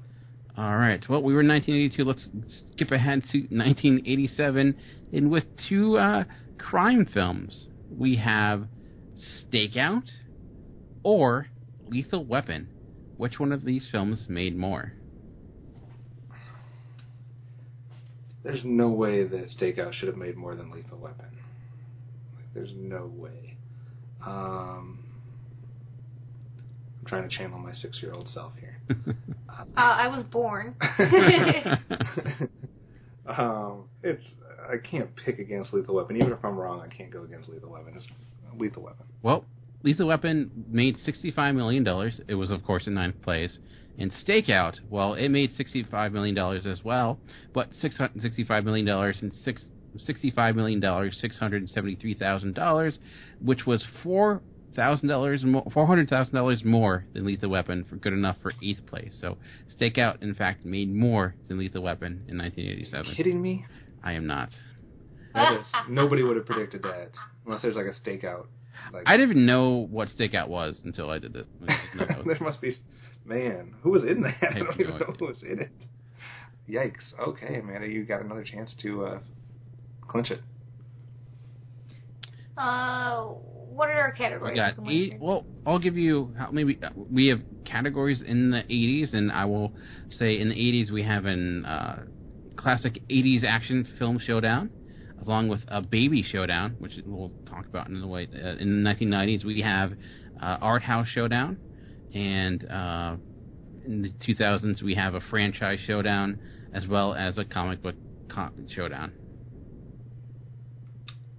All right. Well, we were in 1982. Let's skip ahead to 1987, and with 2 crime films, we have Stakeout or Lethal Weapon. Which one of these films made more? There's no way that Stakeout should have made more than Lethal Weapon. There's no way. I'm trying to channel my 6-year-old self here. I was born. I can't pick against Lethal Weapon. Even if I'm wrong, I can't go against Lethal Weapon. It's Lethal Weapon. Well, Lethal Weapon made $65 million. It was, of course, in 9th place. And Stakeout, well, it made $65 million as well, but $665 million and $673,000, which was $400,000 more than Lethal Weapon for good enough for 8th place. So Stakeout, in fact, made more than Lethal Weapon in 1987. Are you kidding me? I am not. Nobody would have predicted that unless there's like a Stakeout. Like, I didn't even know what Stakeout was until I did this. There must be... Man, who was in that? I don't even know who was in it. Yikes. Okay, Amanda, you got another chance to clinch it. What are our categories? We got well, I'll give you we have categories in the 80s, and I will say in the 80s we have an classic 80s action film showdown, along with a baby showdown, which we'll talk about in the way. In the 1990s, we have art house showdown, and in the 2000s, we have a franchise showdown, as well as a comic book showdown.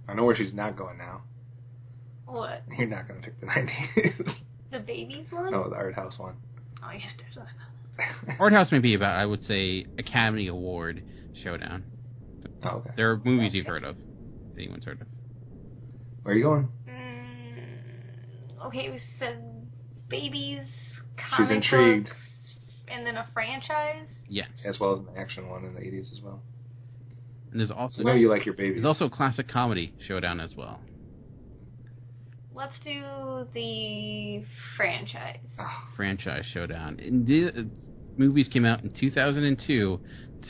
I know where she's not going now. What? You're not going to pick the 90s. The babies one? No, the art house one. Oh, yeah, there's that. Art house may be about, I would say, Academy Award showdown. Oh, okay. There are movies you've heard of. Anyone's heard of. Where are you going? Okay, we said babies, She's comic intrigued. books, and then a franchise? Yes. As well as an action one in the 80s as well. And there's also... I know you like your babies. There's also a classic comedy showdown as well. Let's do the franchise. Franchise showdown. The movies came out in 2002.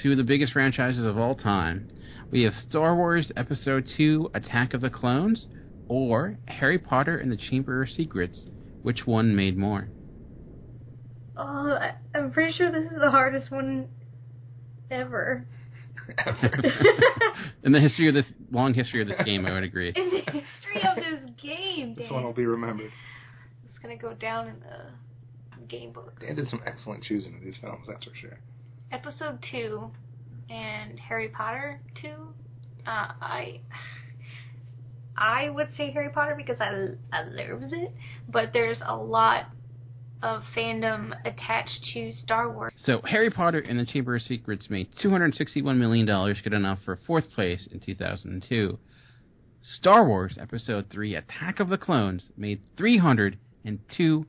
Two of the biggest franchises of all time. We have Star Wars Episode 2, Attack of the Clones, or Harry Potter and the Chamber of Secrets. Which one made more? Oh, I'm pretty sure this is the hardest one ever. In the history of this long history of this game, I would agree. In the history of this game, Dan. This one will be remembered. It's gonna go down in the game books. Dan did some excellent choosing of these films, that's for sure. Episode 2 and Harry Potter 2. I would say Harry Potter because I love it, but there's a lot of fandom attached to Star Wars. So Harry Potter and the Chamber of Secrets made $261 million, good enough for 4th place in 2002. Star Wars Episode 3, Attack of the Clones, made $302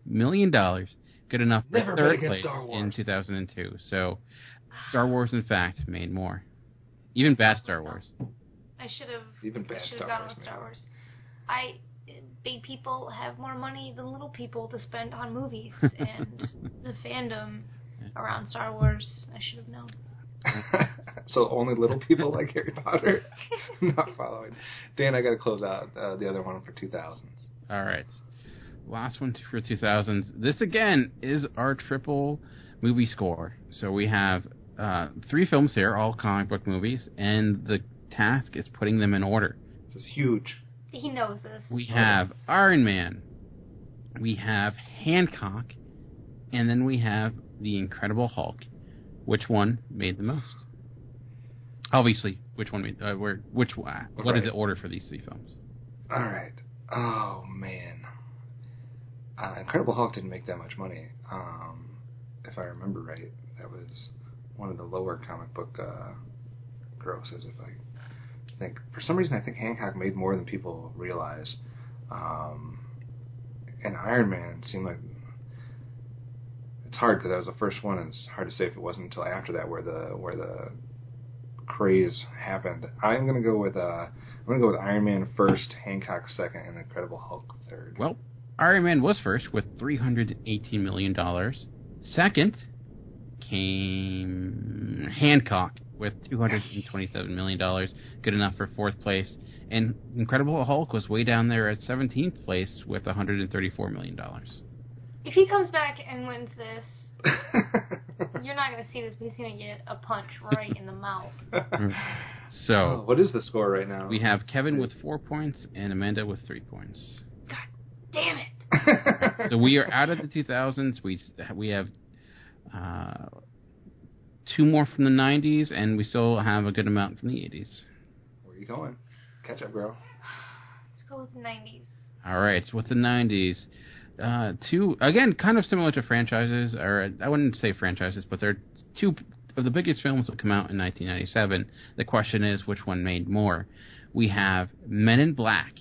million, good enough for 3rd place in 2002. So Star Wars, in fact, made more. Even bad Star Wars. I should have Star gone Wars, with Star Wars. Big people have more money than little people to spend on movies, and the fandom around Star Wars, I should have known. So only little people like Harry Potter? Not following. Dan, I got to close out the other one for 2000s. All right. Last one for 2000s. This, again, is our triple movie score. So we have 3 films here, all comic book movies, and the task is putting them in order. This is huge. He knows this. We have Iron Man, we have Hancock, and then we have The Incredible Hulk. Which one made the most? Obviously, which one made... what is the order for these 3 films? All right. Oh, man. Incredible Hulk didn't make that much money. If I remember right, that was one of the lower comic book grosses, if I think. For some reason, I think Hancock made more than people realize. And Iron Man seemed like... It's hard because that was the first one, and it's hard to say if it wasn't until after that where the craze happened. I'm gonna go with Iron Man first, Hancock second, and Incredible Hulk third. Well, Iron Man was first with $318 million. Second came Hancock with $227 million, good enough for 4th place. And Incredible Hulk was way down there at 17th place with $134 million. If he comes back and wins this, you're not going to see this, but he's going to get a punch right in the mouth. So, what is the score right now? We have Kevin with 4 points and Amanda with 3 points. God damn it! So we are out of the 2000s. We have 2 more from the 90s, and we still have a good amount from the 80s. Where are you going? Catch up, girl. Let's go with the 90s. All right, so with the 90s, Two, again, kind of similar to franchises, or I wouldn't say franchises, but they're two of the biggest films that come out in 1997. The question is, which one made more? We have Men in Black,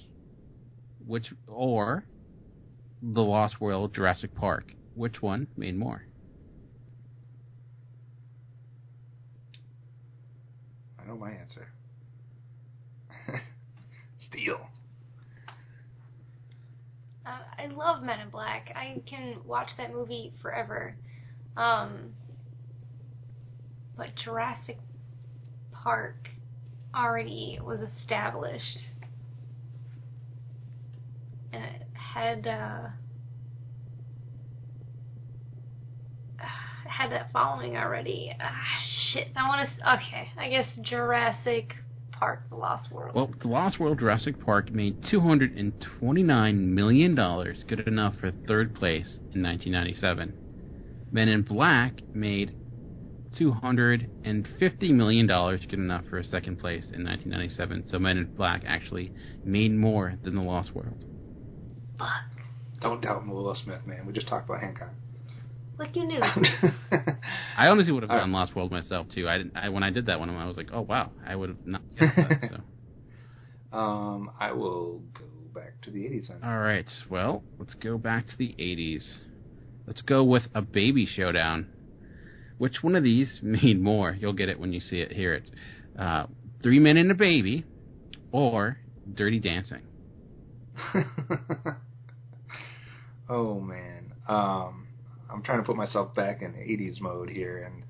or The Lost World, Jurassic Park. Which one made more? I know my answer. Steel. I love Men in Black. I can watch that movie forever. But Jurassic Park already was established. And it had that following already. Shit. Okay, I guess Jurassic Park, The Lost World. Well, The Lost World, Jurassic Park made $229 million, good enough for third place in 1997. Men in Black made $250 million, good enough for a second place in 1997. So Men in Black actually made more than The Lost World. Fuck. Don't doubt Will Smith, man. We just talked about Hancock. Like you knew. I honestly would have done Lost World myself too. When I did that one, I was like, oh wow, I would have not guessed that. So. I will go back to the 80s then. All right. Well, let's go back to the 80s. Let's go with A Baby Showdown. Which one of these made more? You'll get it when you see it. Hear it. 3 Men and a Baby, or Dirty Dancing. Oh man. I'm trying to put myself back in 80s mode here, and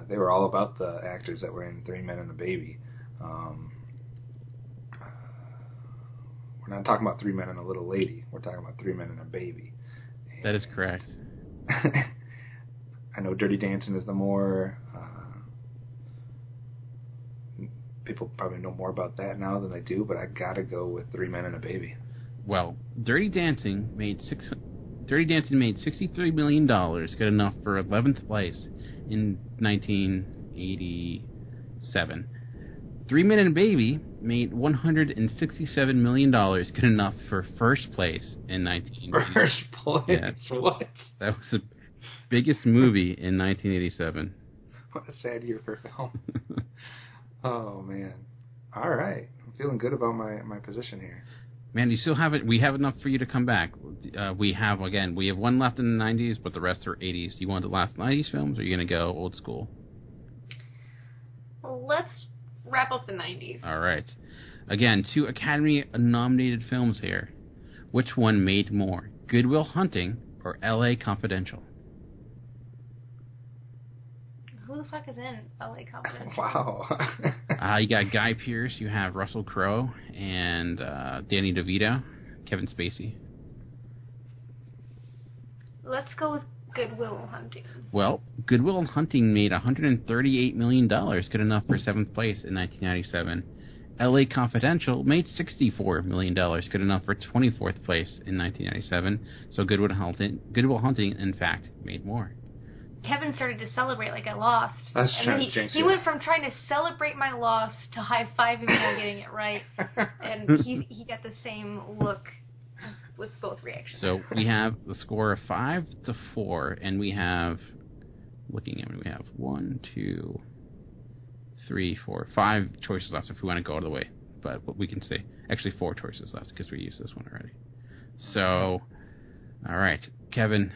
they were all about the actors that were in 3 Men and a Baby. We're not talking about 3 Men and a Little Lady. We're talking about 3 Men and a Baby. And that is correct. I know Dirty Dancing is the more... people probably know more about that now than they do, but I gotta go with 3 Men and a Baby. Well, Dirty Dancing made $63 million, good enough for 11th place in 1987. 3 Men and a Baby made $167 million, good enough for first place in 1987. First place? Yeah. What? That was the biggest movie in 1987. What a sad year for film. Oh, man. All right. I'm feeling good about my position here. Man, you still have it. We have enough for you to come back. We have one left in the 90s, but the rest are 80s. Do you want the last 90s films, or are you going to go old school? Well, let's wrap up the 90s. All right. Again, 2 Academy-nominated films here. Which one made more, Good Will Hunting or L.A. Confidential? Who the fuck is in L.A. Confidential? Wow. You got Guy Pearce, you have Russell Crowe, and Danny DeVito, Kevin Spacey. Let's go with Good Will Hunting. Well, Good Will Hunting made $138 million, good enough for 7th place in 1997. L.A. Confidential made $64 million, good enough for 24th place in 1997. So Good Will Hunting, in fact, made more. Kevin started to celebrate like I lost. That's and then he went from trying to celebrate my loss to high-fiving me while getting it right. And he got the same look with both reactions. So we have the score of 5-4, and we have, looking at it, we have 1, 2, 3, 4, 5 choices left if we want to go all the way. But what we can say, actually 4 choices left because we used this one already. So, all right. Kevin,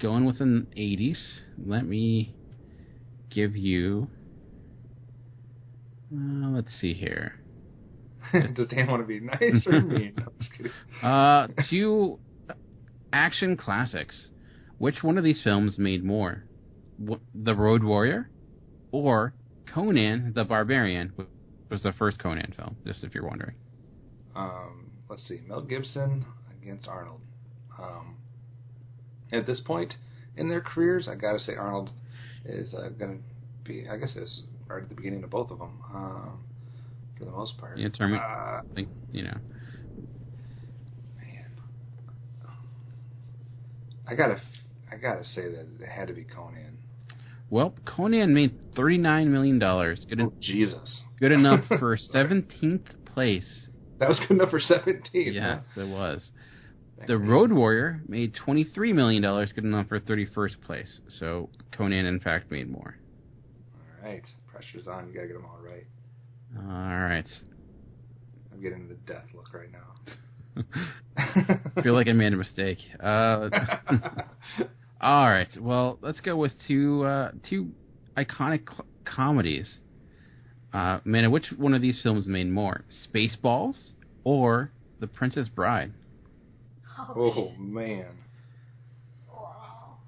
going with an 80s, let me give you, let's see here. Does Dan want to be nice or mean? No, I'm just kidding. 2 action classics. Which one of these films made more? The Road Warrior or Conan the Barbarian, which was the first Conan film, just if you're wondering. Let's see. Mel Gibson against Arnold. At this point in their careers, I gotta say Arnold is going to be, I guess it's right at the beginning of both of them, for the most part. Yeah, I think, Man. I gotta say that it had to be Conan. Well, Conan made $39 million. Jesus. Good enough for 17th place. That was good enough for 17th. Yes, it was. The Road Warrior made $23 million, good enough for 31st place. So Conan, in fact, made more. All right. Pressure's on. You got to get them all right. All right. I'm getting the death look right now. I feel like I made a mistake. All right. Well, let's go with two iconic comedies. Amanda, which one of these films made more? Spaceballs or The Princess Bride? Oh man. Wow.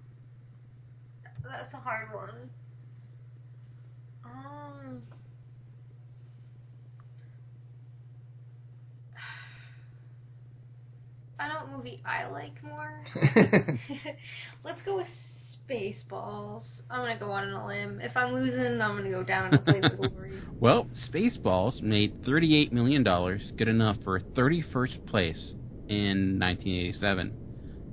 That's a hard one. I know what movie I like more. Let's go with Spaceballs. I'm going to go on a limb. If I'm losing, I'm going to go down and play the Wolverine. Well, Spaceballs made $38 million, good enough for 31st place in 1987.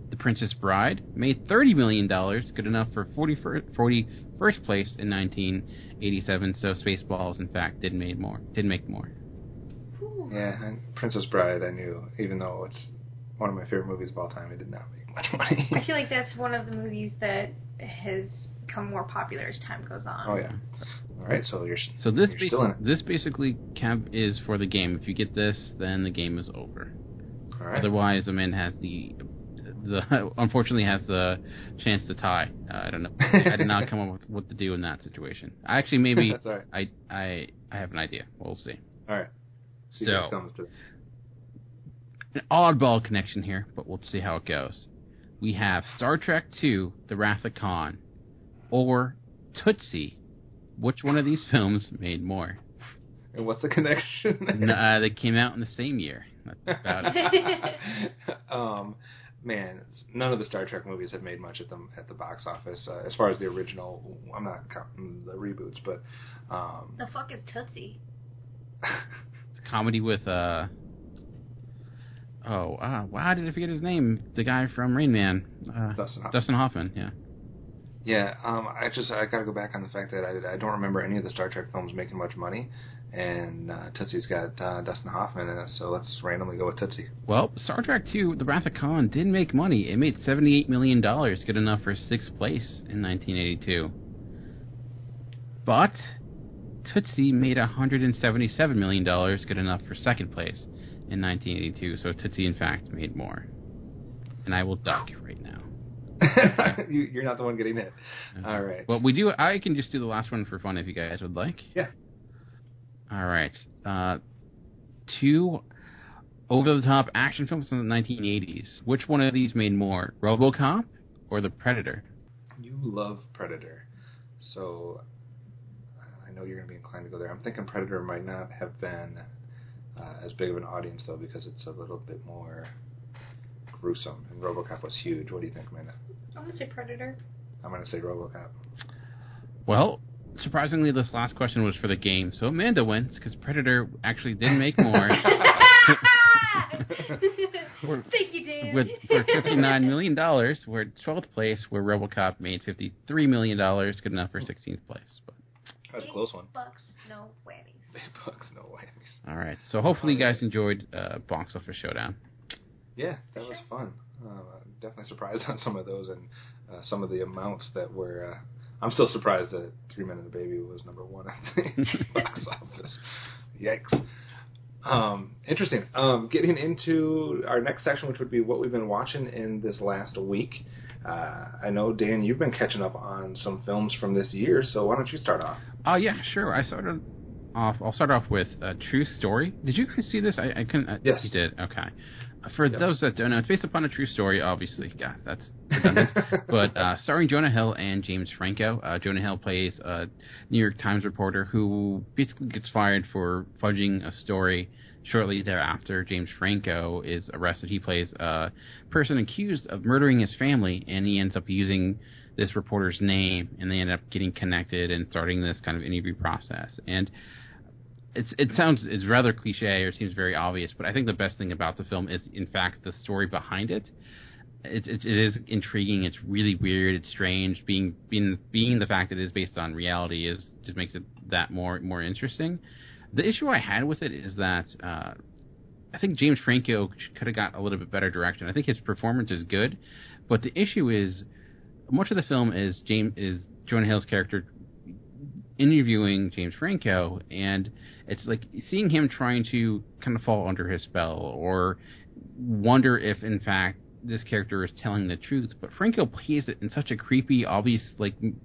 The Princess Bride made $30 million, good enough for 41st place in 1987. So Spaceballs, in fact, did make more. Yeah, and Princess Bride, I knew, even though it's one of my favorite movies of all time, it did not make much money. I feel like that's one of the movies that has become more popular as time goes on. Oh yeah. All right, so you're still in it. This basically is for the game. If you get this, then the game is over. All right. Otherwise, Amanda has unfortunately has the chance to tie. I don't know. I did not come up with what to do in that situation. Actually, maybe that's all right. I have an idea. We'll see. All right. So, an oddball connection here, but we'll see how it goes. We have Star Trek II, The Wrath of Khan, or Tootsie. Which one of these films made more? And what's the connection? They came out in the same year. That's about it. Man, none of the Star Trek movies have made much at the box office. As far as the original, I'm not counting the reboots, but the fuck is Tootsie? It's a comedy with wow, did I forget his name? The guy from Rain Man, Dustin Hoffman. Yeah. Yeah, I got to go back on the fact that I don't remember any of the Star Trek films making much money, and Tootsie's got Dustin Hoffman in it, so let's randomly go with Tootsie. Well, Star Trek II, The Wrath of Khan, did make money. It made $78 million, good enough for 6th place in 1982. But Tootsie made $177 million, good enough for 2nd place in 1982, so Tootsie, in fact, made more. And I will duck right now. You're not the one getting hit. Okay. All right. Well, I can just do the last one for fun if you guys would like. Yeah. All right. 2 over-the-top action films from the 1980s. Which one of these made more, RoboCop or The Predator? You love Predator, so I know you're going to be inclined to go there. I'm thinking Predator might not have been as big of an audience, though, because it's a little bit more gruesome, and RoboCop was huge. What do you think, Amanda? I'm going to say Predator. I'm going to say RoboCop. Well, surprisingly, this last question was for the game, so Amanda wins, because Predator actually did make more. Thank you, Dan. For $59 million, we're at 12th place, where RoboCop made $53 million, good enough for 16th place. But that's a close one. $8, no whammies. $8, no whammies. All right, so hopefully you guys enjoyed Box Office Showdown. Yeah, that was fun. Definitely surprised on some of those and some of the amounts that were... I'm still surprised that 3 Men and a Baby was number 1 on the box office. Yikes. Interesting. Getting into our next section, which would be what we've been watching in this last week. I know, Dan, you've been catching up on some films from this year, so why don't you start off? Oh, yeah, sure. I'll start off with True Story. Did you see this? I couldn't... Yes. You did? Okay. For those that don't know, it's based upon a true story, obviously. Yeah, that's redundant. But starring Jonah Hill and James Franco. Jonah Hill plays a New York Times reporter who basically gets fired for fudging a story. Shortly thereafter, James Franco is arrested. He plays a person accused of murdering his family, and he ends up using this reporter's name, and they end up getting connected and starting this kind of interview process. And it's rather cliche or seems very obvious, but I think the best thing about the film is, in fact, the story behind it. It is intriguing. It's really weird. It's strange. Being the fact that it is based on reality just makes it that more interesting. The issue I had with it is that I think James Franco could have got a little bit better direction. I think his performance is good, but the issue is much of the film is Jonah Hill's character interviewing James Franco, and it's like seeing him trying to kind of fall under his spell or wonder if in fact this character is telling the truth. But Franco plays it in such a creepy, obvious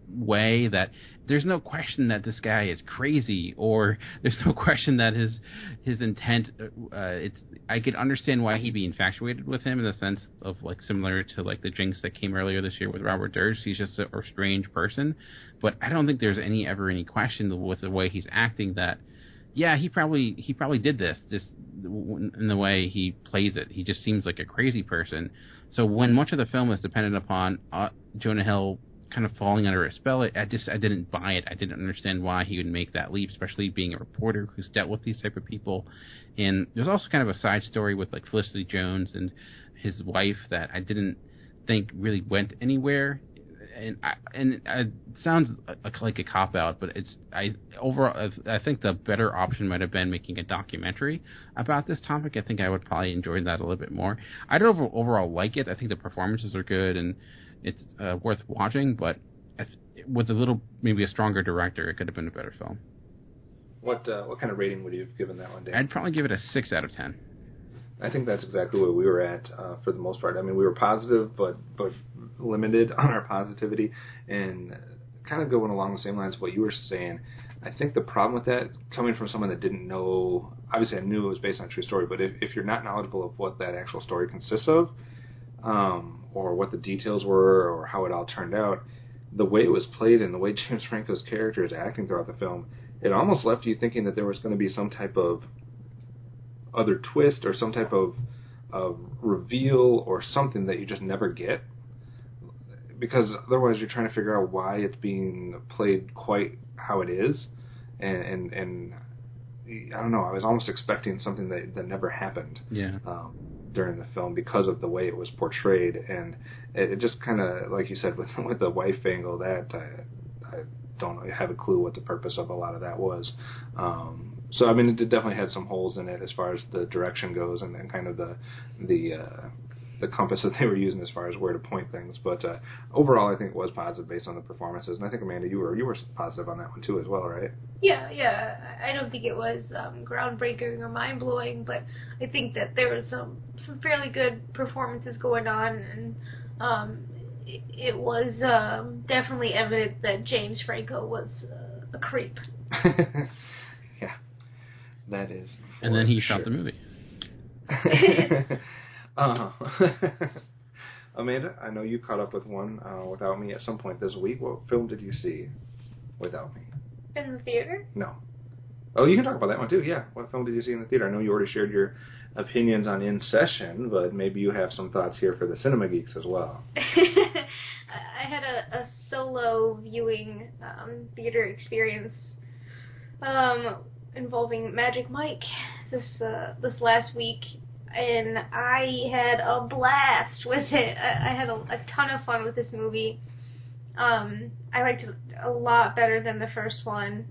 way that there's no question that this guy is crazy, or there's no question that his intent. I could understand why he'd be infatuated with him in the sense of similar to the Jinx that came earlier this year with Robert Durst. He's just a strange person, but I don't think there's ever any question with the way he's acting that. Yeah, he probably did this just in the way he plays it. He just seems like a crazy person. So when much of the film is dependent upon Jonah Hill kind of falling under a spell, I didn't buy it. I didn't understand why he would make that leap, especially being a reporter who's dealt with these type of people. And there's also kind of a side story with Felicity Jones and his wife that I didn't think really went anywhere. And it sounds like a cop-out, but overall, I think the better option might have been making a documentary about this topic. I think I would probably enjoy that a little bit more. I don't overall like it. I think the performances are good, and it's worth watching, but with maybe a stronger director, it could have been a better film. What kind of rating would you have given that one, Dan? I'd probably give it a 6 out of 10. I think that's exactly where we were at for the most part. I mean, we were positive, but limited on our positivity, and kind of going along the same lines of what you were saying. I think the problem with that, coming from someone that didn't know, obviously I knew it was based on a true story, but if you're not knowledgeable of what that actual story consists of, or what the details were, or how it all turned out, the way it was played and the way James Franco's character is acting throughout the film, it almost left you thinking that there was going to be some type of other twist or some type of reveal or something that you just never get, because otherwise you're trying to figure out why it's being played quite how it is, and I don't know, I was almost expecting something that never happened during the film because of the way it was portrayed, and it just kind of, like you said, with the wife angle, that I don't have a clue what the purpose of a lot of that was. So, I mean, it definitely had some holes in it as far as the direction goes, and kind of the compass that they were using as far as where to point things. But overall, I think it was positive based on the performances. And I think, Amanda, you were positive on that one too as well, right? Yeah. I don't think it was groundbreaking or mind-blowing, but I think that there was some fairly good performances going on, and it was definitely evident that James Franco was a creep. Yeah, that is. And then he shot the movie. Amanda, I know you caught up with one without me at some point this week. What film did you see without me? In the theater? No. Oh, you can talk about that one too, yeah. What film did you see in the theater? I know you already shared your opinions on In Session, but maybe you have some thoughts here for the Cinema Geeks as well. I had a solo viewing theater experience involving Magic Mike this last week, and I had a blast with it. I had a ton of fun with this movie. I liked it a lot better than the first one.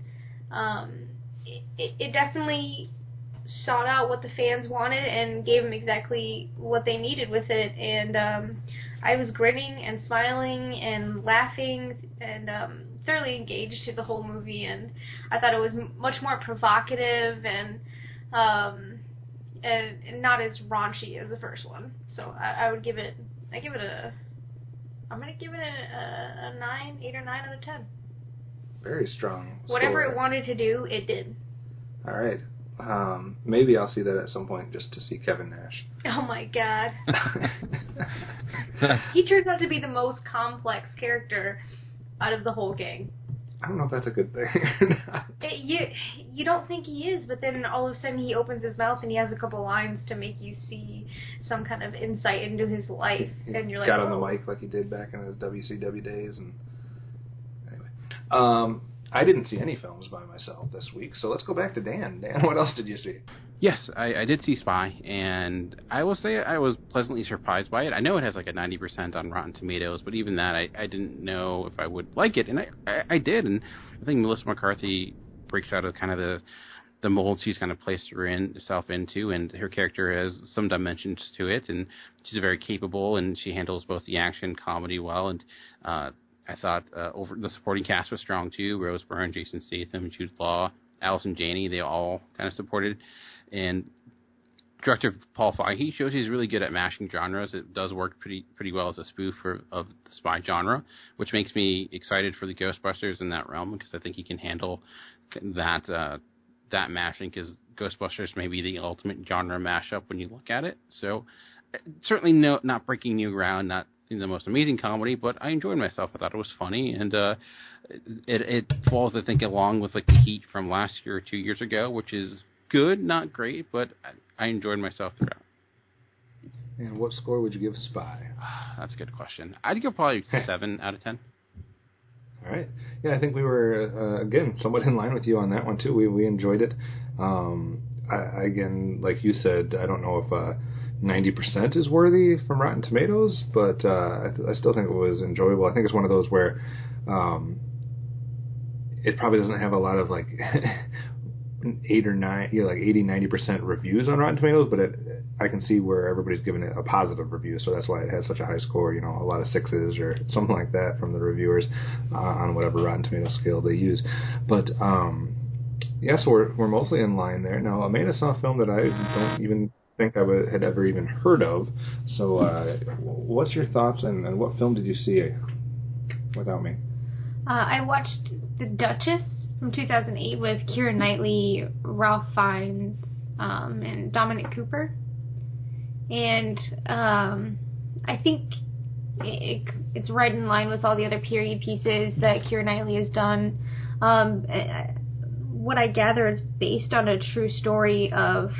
It definitely sought out what the fans wanted and gave them exactly what they needed with it, and I was grinning and smiling and laughing and thoroughly engaged through the whole movie, and I thought it was much more provocative and not as raunchy as the first one. So I'm gonna give it a 9, 8 or 9 out of 10. Very strong score. Whatever it wanted to do, it did. All right. Maybe I'll see that at some point just to see Kevin Nash. Oh my god. He turns out to be the most complex character out of the whole gang. I don't know if that's a good thing or not. You don't think he is, but then all of a sudden he opens his mouth and he has a couple lines to make you see some kind of insight into his life, and you're like, got on the mic like he did back in his WCW days. And anyway, I didn't see any films by myself this week, so let's go back to Dan. Dan, what else did you see? Yes, I did see Spy, and I will say I was pleasantly surprised by it. I know it has like a 90% on Rotten Tomatoes, but even that, I didn't know if I would like it, and I did. And I think Melissa McCarthy breaks out of kind of the mold she's kind of placed herself into, and her character has some dimensions to it, and she's very capable, and she handles both the action, comedy well, and I thought over the supporting cast was strong too. Rose Byrne, Jason Statham, Jude Law, Allison Janney, they all kind of supported. And director Paul Feige shows he's really good at mashing genres. It does work pretty well as a spoof of the spy genre, which makes me excited for the Ghostbusters in that realm, because I think he can handle that mashing, because Ghostbusters may be the ultimate genre mashup when you look at it. So certainly not breaking new ground, not the most amazing comedy, but I enjoyed myself. I thought it was funny, and it falls, I think, along with like the Heat from last year or 2 years ago, which is good, not great, but I enjoyed myself throughout. And what score would you give Spy? That's a good question. I'd give probably 7 out of 10. All right. Yeah, I think we were, again, somewhat in line with you on that one, too. We enjoyed it. Again, like you said, I don't know if 90% is worthy from Rotten Tomatoes, but I still think it was enjoyable. I think it's one of those where it probably doesn't have a lot of, like, 8 or 9, like 80-90% reviews on Rotten Tomatoes, but I can see where everybody's giving it a positive review, so that's why it has such a high score, a lot of 6s or something like that from the reviewers on whatever Rotten Tomatoes scale they use. But so we're mostly in line there. Now, Amanda saw a film that I don't even think I had ever even heard of, so what's your thoughts, and what film did you see without me? I watched The Duchess from 2008 with Keira Knightley, Ralph Fiennes, and Dominic Cooper. And I think it's right in line with all the other period pieces that Keira Knightley has done. What I gather is based on a true story of,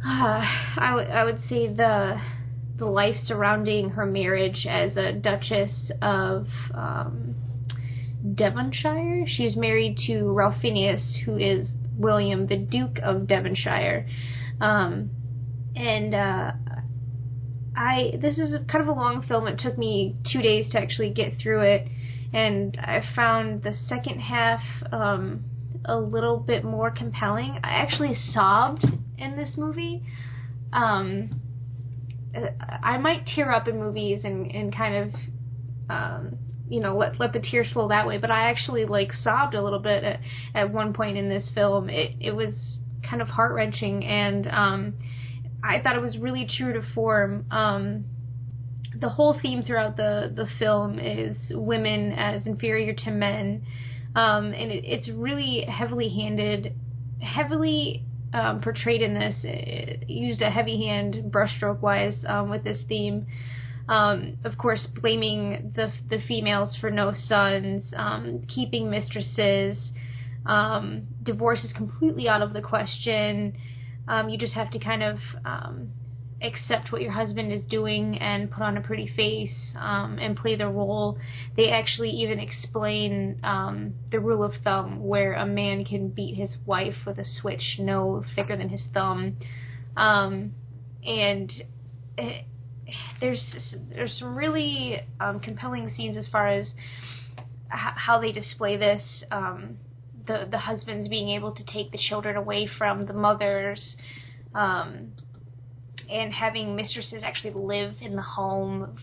I would say the life surrounding her marriage as a Duchess of Devonshire. She's married to Ralph Fiennes, who is William, the Duke of Devonshire. This is kind of a long film. It took me 2 days to actually get through it, and I found the second half a little bit more compelling. I actually sobbed in this movie. I might tear up in movies and kind of let the tears flow that way, but I actually sobbed a little bit at one point in this film. It was kind of heart-wrenching, and I thought it was really true to form. The whole theme throughout the film is women as inferior to men, and it's really heavily portrayed in this. It used a heavy hand brushstroke-wise with this theme. Of course, blaming the females for no sons, keeping mistresses. Divorce is completely out of the question. You just have to kind of accept what your husband is doing and put on a pretty face and play the role. They actually even explain the rule of thumb, where a man can beat his wife with a switch no thicker than his thumb. There's some really compelling scenes as far as how they display this. The husbands being able to take the children away from the mothers, and having mistresses actually live in the home,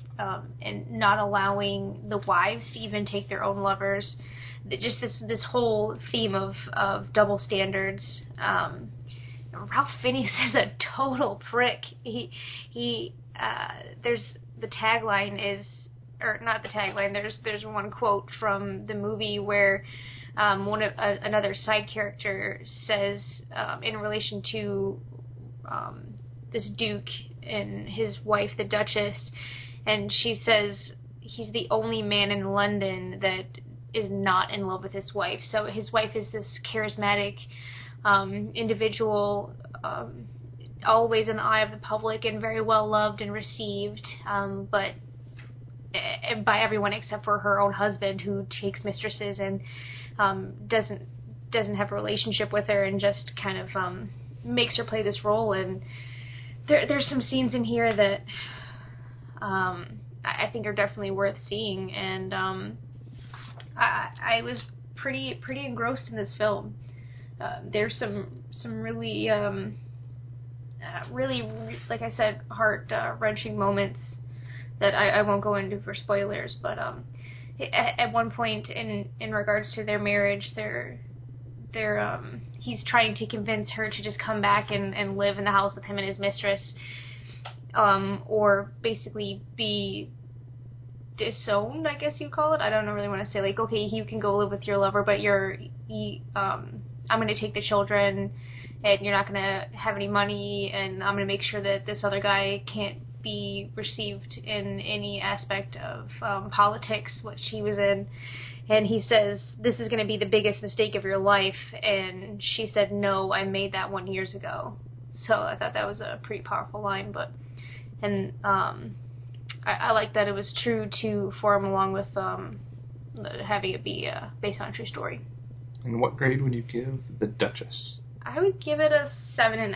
and not allowing the wives to even take their own lovers. Just this whole theme of double standards. Ralph Fiennes is a total prick. There's the tagline is, or not the tagline. There's one quote from the movie where another side character says in relation to this Duke and his wife, the Duchess, and she says he's the only man in London that is not in love with his wife. So his wife is this charismatic individual, always in the eye of the public and very well loved and received, but by everyone except for her own husband, who takes mistresses and doesn't have a relationship with her and just kind of makes her play this role. And there's some scenes in here that I think are definitely worth seeing, and I was pretty engrossed in this film. there's some really, really, like I said, heart-wrenching moments that I won't go into for spoilers, but at one point in regards to their marriage, he's trying to convince her to just come back and live in the house with him and his mistress, or basically be disowned, I guess you'd call it. I don't really want to say, like, okay, you can go live with your lover, but I'm going to take the children, and you're not going to have any money, and I'm going to make sure that this other guy can't be received in any aspect of politics, which he was in. And he says, this is going to be the biggest mistake of your life. And she said, no, I made that 1 year ago. So I thought that was a pretty powerful line. I like that it was true to form, along with having it be based on a true story. And what grade would you give The Duchess? I would give it a 7.5.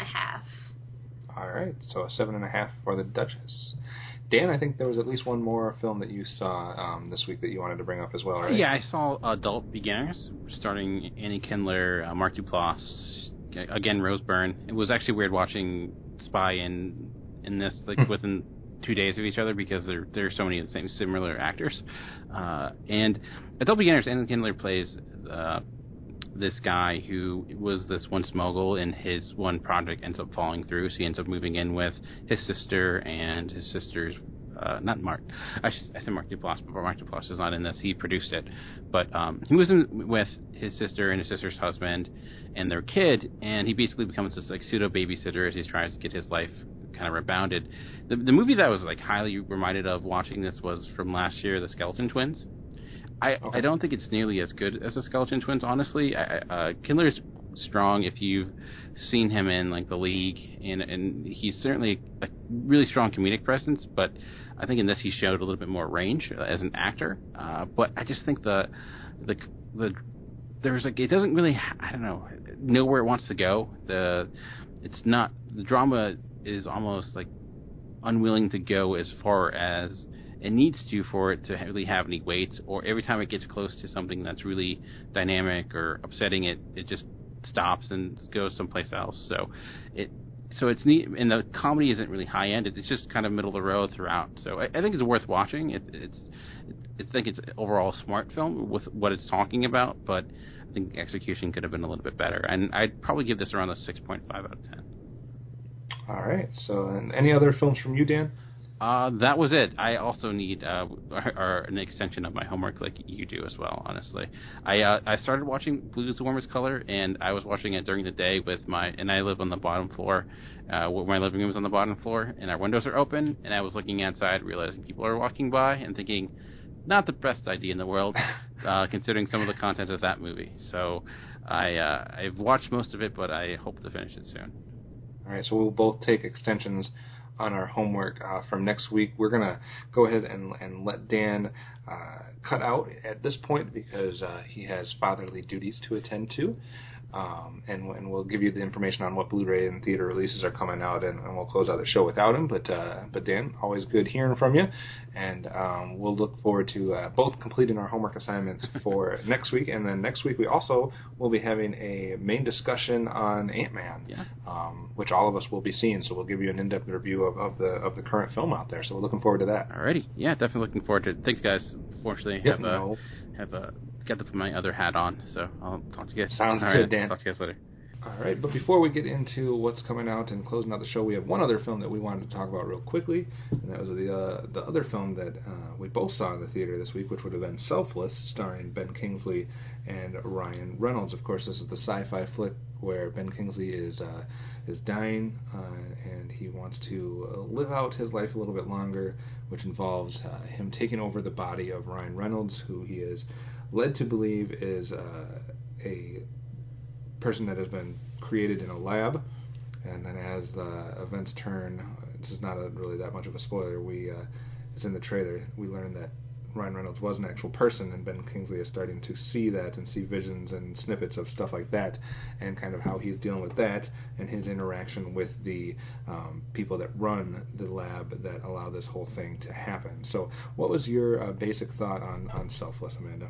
All right, so a 7.5 for The Duchess. Dan, I think there was at least one more film that you saw this week that you wanted to bring up as well, right? Yeah, I saw Adult Beginners, starring Annie Kindler, Mark Duplass, again, Rose Byrne. It was actually weird watching Spy in this, like, within 2 days of each other, because there are so many of the same similar actors. And Adult Beginners, Annie Kindler plays this guy who was this once mogul, and his one project ends up falling through, so he ends up moving in with his sister and his sister's not Mark. I said Mark Duplass, but Mark Duplass is not in this. He produced it. But he moves in with his sister and his sister's husband and their kid, and he basically becomes this like pseudo babysitter as he tries to get his life kind of rebounded. The movie that I was like highly reminded of watching this was from last year, The Skeleton Twins. I don't think it's nearly as good as The Skeleton Twins, honestly. Kindler's strong if you've seen him in like The League, and he's certainly a really strong comedic presence, but I think in this he showed a little bit more range as an actor. But I just think there's like, it doesn't really, I don't know where it wants to go. The drama is almost like unwilling to go as far as it needs to for it to really have any weight, or every time it gets close to something that's really dynamic or upsetting, it just stops and goes someplace else. So it's neat, and the comedy isn't really high end. It's just kind of middle of the road throughout. So I think it's worth watching. I think it's overall a smart film with what it's talking about, but I think the execution could have been a little bit better. And I'd probably give this around a 6.5 out of 10. All right. So, and any other films from you, Dan? That was it. I also need an extension of my homework like you do as well, honestly. I started watching Blue is the Warmest Color, and I was watching it during the day and I live on the bottom floor, where my living room is on the bottom floor, and our windows are open, and I was looking outside, realizing people are walking by, and thinking, not the best idea in the world, considering some of the content of that movie. So I've watched most of it, but I hope to finish it soon. All right, so we'll both take extensions on our homework from next week. We're going to go ahead and let Dan cut out at this point because he has fatherly duties to attend to. And we'll give you the information on what Blu-ray and theater releases are coming out, and we'll close out the show without him. But Dan, always good hearing from you, and we'll look forward to both completing our homework assignments for next week. And then next week we also will be having a main discussion on Ant-Man, which all of us will be seeing. So we'll give you an in-depth review of the current film out there. So we're looking forward to that. Alrighty, yeah, definitely looking forward to it. Thanks, guys. Fortunately, got to put my other hat on, so I'll talk to you guys. Sounds good, Dan. Talk to you guys later. All right, but before we get into what's coming out and closing out the show, we have one other film that we wanted to talk about real quickly, and that was the other film that we both saw in the theater this week, which would have been Selfless, starring Ben Kingsley and Ryan Reynolds. Of course, this is the sci-fi flick where Ben Kingsley is dying, and he wants to live out his life a little bit longer, which involves him taking over the body of Ryan Reynolds, who he is led to believe is a person that has been created in a lab. And then as the events turn, this is not really that much of a spoiler, it's in the trailer, we learn that Ryan Reynolds was an actual person, and Ben Kingsley is starting to see that and see visions and snippets of stuff like that, and kind of how he's dealing with that and his interaction with the people that run the lab that allow this whole thing to happen. So what was your basic thought on Selfless, Amanda?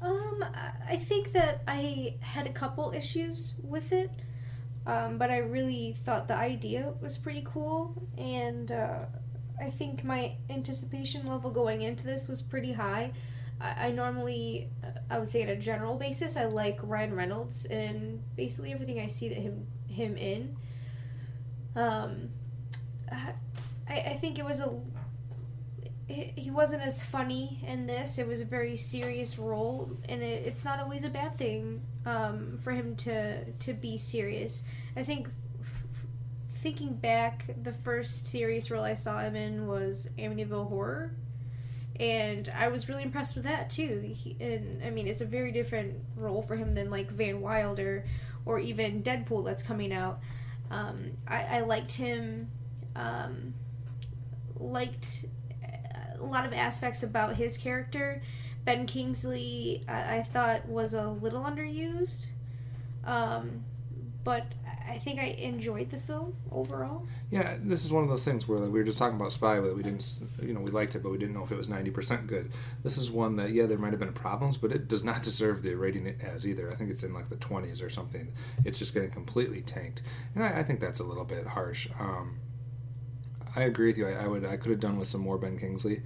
I think that I had a couple issues with it, but I really thought the idea was pretty cool, and I think my anticipation level going into this was pretty high. I normally, I would say on a general basis, I like Ryan Reynolds in basically everything I see that him in. I think it was he wasn't as funny in this. It was a very serious role, and it's not always a bad thing for him to be serious. I think thinking back, the first serious role I saw him in was Amityville Horror, and I was really impressed with that too. It's a very different role for him than like Van Wilder or even Deadpool that's coming out. I liked him. Liked a lot of aspects about his character. Ben Kingsley, I thought was a little underused, but I think I enjoyed the film overall. Yeah, this is one of those things where, like, we were just talking about Spy, but we didn't, we liked it, but we didn't know if it was 90% good. This is one that, yeah, there might have been problems, but it does not deserve the rating it has either. I think it's in like the 20s or something. It's just getting completely tanked, and I think that's a little bit harsh. I agree with you. I could have done with some more Ben Kingsley.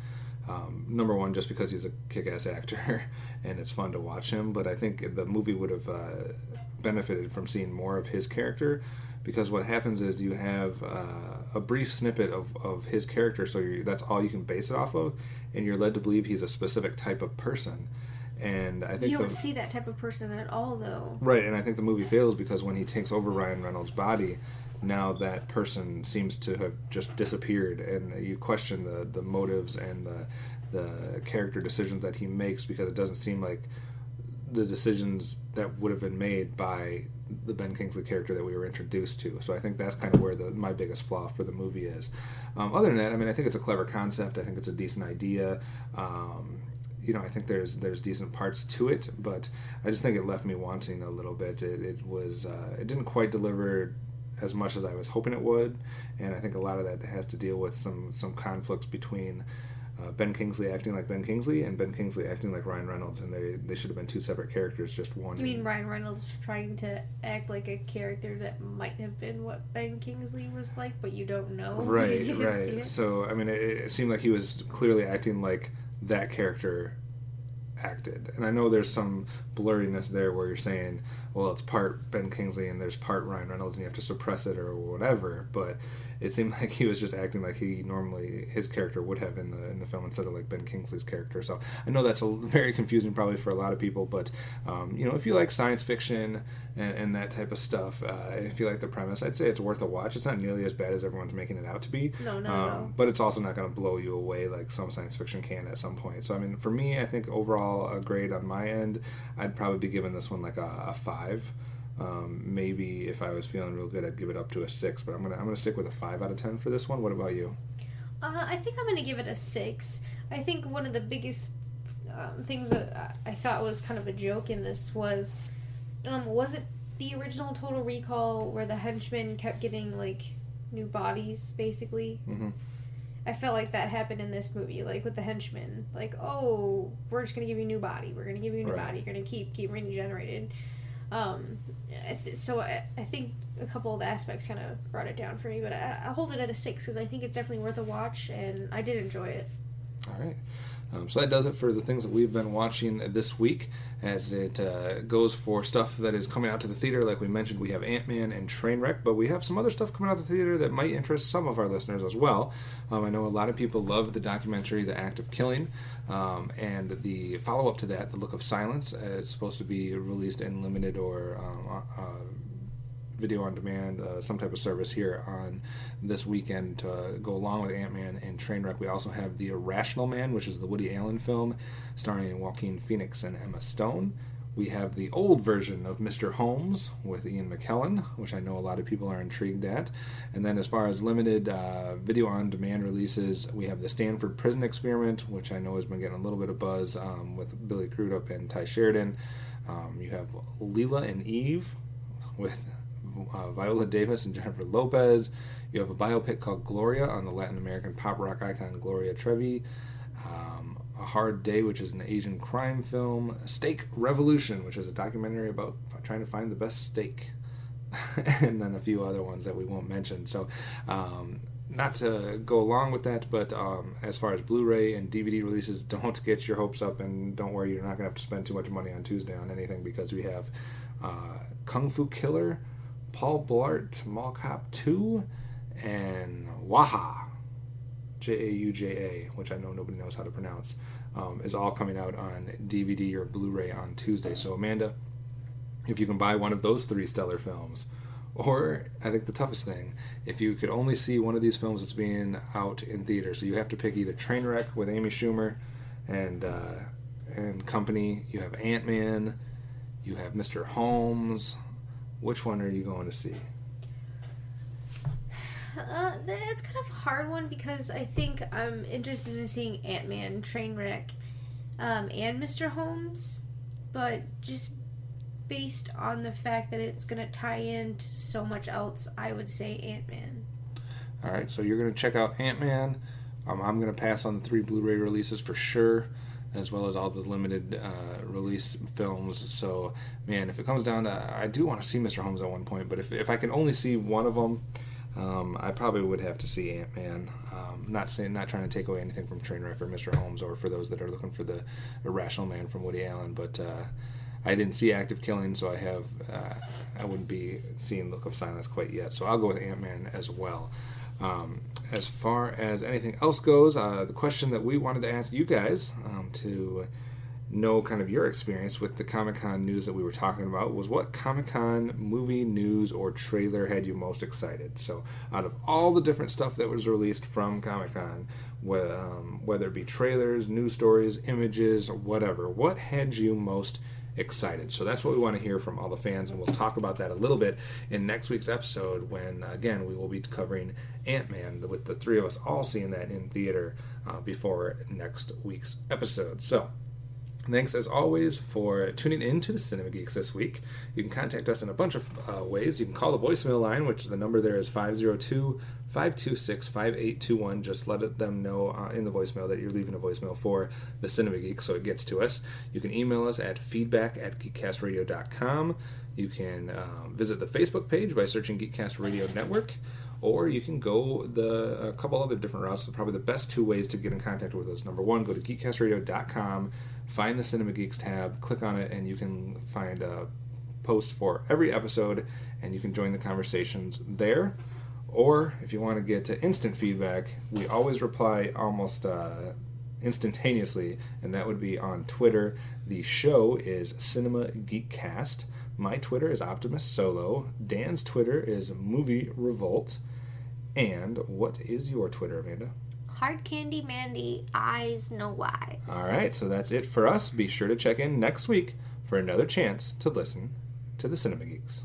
Number one, just because he's a kick-ass actor and it's fun to watch him, but I think the movie would have benefited from seeing more of his character, because what happens is you have a brief snippet of his character, so that's all you can base it off of, and you're led to believe he's a specific type of person. And I think you don't see that type of person at all, though. Right, and I think the movie fails because when he takes over Ryan Reynolds' body, now that person seems to have just disappeared, and you question the motives and the character decisions that he makes, because it doesn't seem like the decisions that would have been made by the Ben Kingsley character that we were introduced to. So I think that's kind of where my biggest flaw for the movie is. Other than that, I think it's a clever concept. I think it's a decent idea. I think there's decent parts to it, but I just think it left me wanting a little bit. It didn't quite deliver as much as I was hoping it would, and I think a lot of that has to deal with some conflicts between Ben Kingsley acting like Ben Kingsley and Ben Kingsley acting like Ryan Reynolds, and they should have been two separate characters, just one. You mean Ryan Reynolds trying to act like a character that might have been what Ben Kingsley was like, but you don't know? Right, because you didn't right. see it? So, it seemed like he was clearly acting like that character acted. And I know there's some blurriness there where you're saying, well, it's part Ben Kingsley and there's part Ryan Reynolds and you have to suppress it or whatever, but it seemed like he was just acting like his character would have in the film, instead of like Ben Kingsley's character. So I know that's very confusing probably for a lot of people, but if you like science fiction and that type of stuff, if you like the premise, I'd say it's worth a watch. It's not nearly as bad as everyone's making it out to be. No. But it's also not going to blow you away like some science fiction can at some point. So for me, I think overall a grade on my end, I'd probably be giving this one like a 5. Maybe if I was feeling real good, I'd give it up to a 6, but I'm gonna stick with a 5 out of 10 for this one. What about you? I think I'm gonna give it a 6. I think one of the biggest things that I thought was kind of a joke in this was it the original Total Recall where the henchmen kept getting like new bodies, basically? Mm-hmm. I felt like that happened in this movie, like with the henchmen. Like, oh, we're just gonna give you a new body. We're gonna give you a new body. You're gonna keep regenerated. So I think a couple of the aspects kind of brought it down for me, but I hold it at a 6 because I think it's definitely worth a watch, and I did enjoy it. All right. So that does it for the things that we've been watching this week, as it goes for stuff that is coming out to the theater. Like we mentioned, we have Ant-Man and Trainwreck, but we have some other stuff coming out to the theater that might interest some of our listeners as well. I know a lot of people love the documentary The Act of Killing, and the follow-up to that, The Look of Silence, is supposed to be released in limited or video on demand, some type of service here on this weekend to go along with Ant-Man and Trainwreck. We also have The Irrational Man, which is the Woody Allen film starring Joaquin Phoenix and Emma Stone. We have the old version of Mr. Holmes with Ian McKellen, which I know a lot of people are intrigued at. And then as far as limited video on demand releases, we have The Stanford Prison Experiment, which I know has been getting a little bit of buzz with Billy Crudup and Ty Sheridan. You have Leela and Eve with Viola Davis and Jennifer Lopez. You have a biopic called Gloria on the Latin American pop rock icon Gloria Trevi. A Hard Day, which is an Asian crime film. Steak Revolution, which is a documentary about trying to find the best steak. And then a few other ones that we won't mention. So, not to go along with that, but as far as Blu-ray and DVD releases, don't get your hopes up, and don't worry, you're not going to have to spend too much money on Tuesday on anything, because we have Kung Fu Killer, Paul Blart, Mall Cop 2, and Waha, Jauja, which I know nobody knows how to pronounce, is all coming out on DVD or Blu-ray on Tuesday. So Amanda, if you can buy one of those three stellar films, or I think the toughest thing, if you could only see one of these films that's being out in theaters, so you have to pick either Trainwreck with Amy Schumer and company, you have Ant-Man, you have Mr. Holmes. Which one are you going to see? It's kind of a hard one, because I think I'm interested in seeing Ant-Man, Trainwreck, and Mr. Holmes, but just based on the fact that it's going to tie into so much else, I would say Ant-Man. All right, so you're going to check out Ant-Man. I'm going to pass on the 3 Blu-ray releases for sure, as well as all the limited release films. So, man, if it comes down to, I do want to see Mr. Holmes at one point, but if I can only see one of them, I probably would have to see Ant-Man. Not trying to take away anything from Trainwreck or Mr. Holmes, or for those that are looking for the Irrational Man from Woody Allen, but I didn't see Active Killing, so I wouldn't be seeing Look of Silence quite yet. So I'll go with Ant-Man as well. As far as anything else goes, the question that we wanted to ask you guys to know kind of your experience with the Comic-Con news that we were talking about was, what Comic-Con movie, news, or trailer had you most excited? So out of all the different stuff that was released from Comic-Con, whether it be trailers, news stories, images, or whatever, what had you most excited? So that's what we want to hear from all the fans, and we'll talk about that a little bit in next week's episode, when again we will be covering Ant-Man, with the 3 of us all seeing that in theater before next week's episode. So thanks as always for tuning in to the Cinema Geeks this week. You can contact us in a bunch of ways. You can call the voicemail line, which the number there is 502-526-5821. Just let them know in the voicemail that you're leaving a voicemail for the Cinema Geek, so it gets to us. You can email us at feedback@geekcastradio.com. You can visit the Facebook page by searching Geekcast Radio Network, or you can go a couple other different routes. So probably the best 2 ways to get in contact with us. Number 1, go to geekcastradio.com, find the Cinema Geeks tab, click on it, and you can find a post for every episode, and you can join the conversations there. Or if you want to get to instant feedback, we always reply almost instantaneously, and that would be on Twitter. The show is Cinema Geekcast. My Twitter is Optimus Solo. Dan's Twitter is Movie Revolt. And what is your Twitter, Amanda? Hard Candy Mandy, Eyes No Wise. All right, so that's it for us. Be sure to check in next week for another chance to listen to the Cinema Geeks.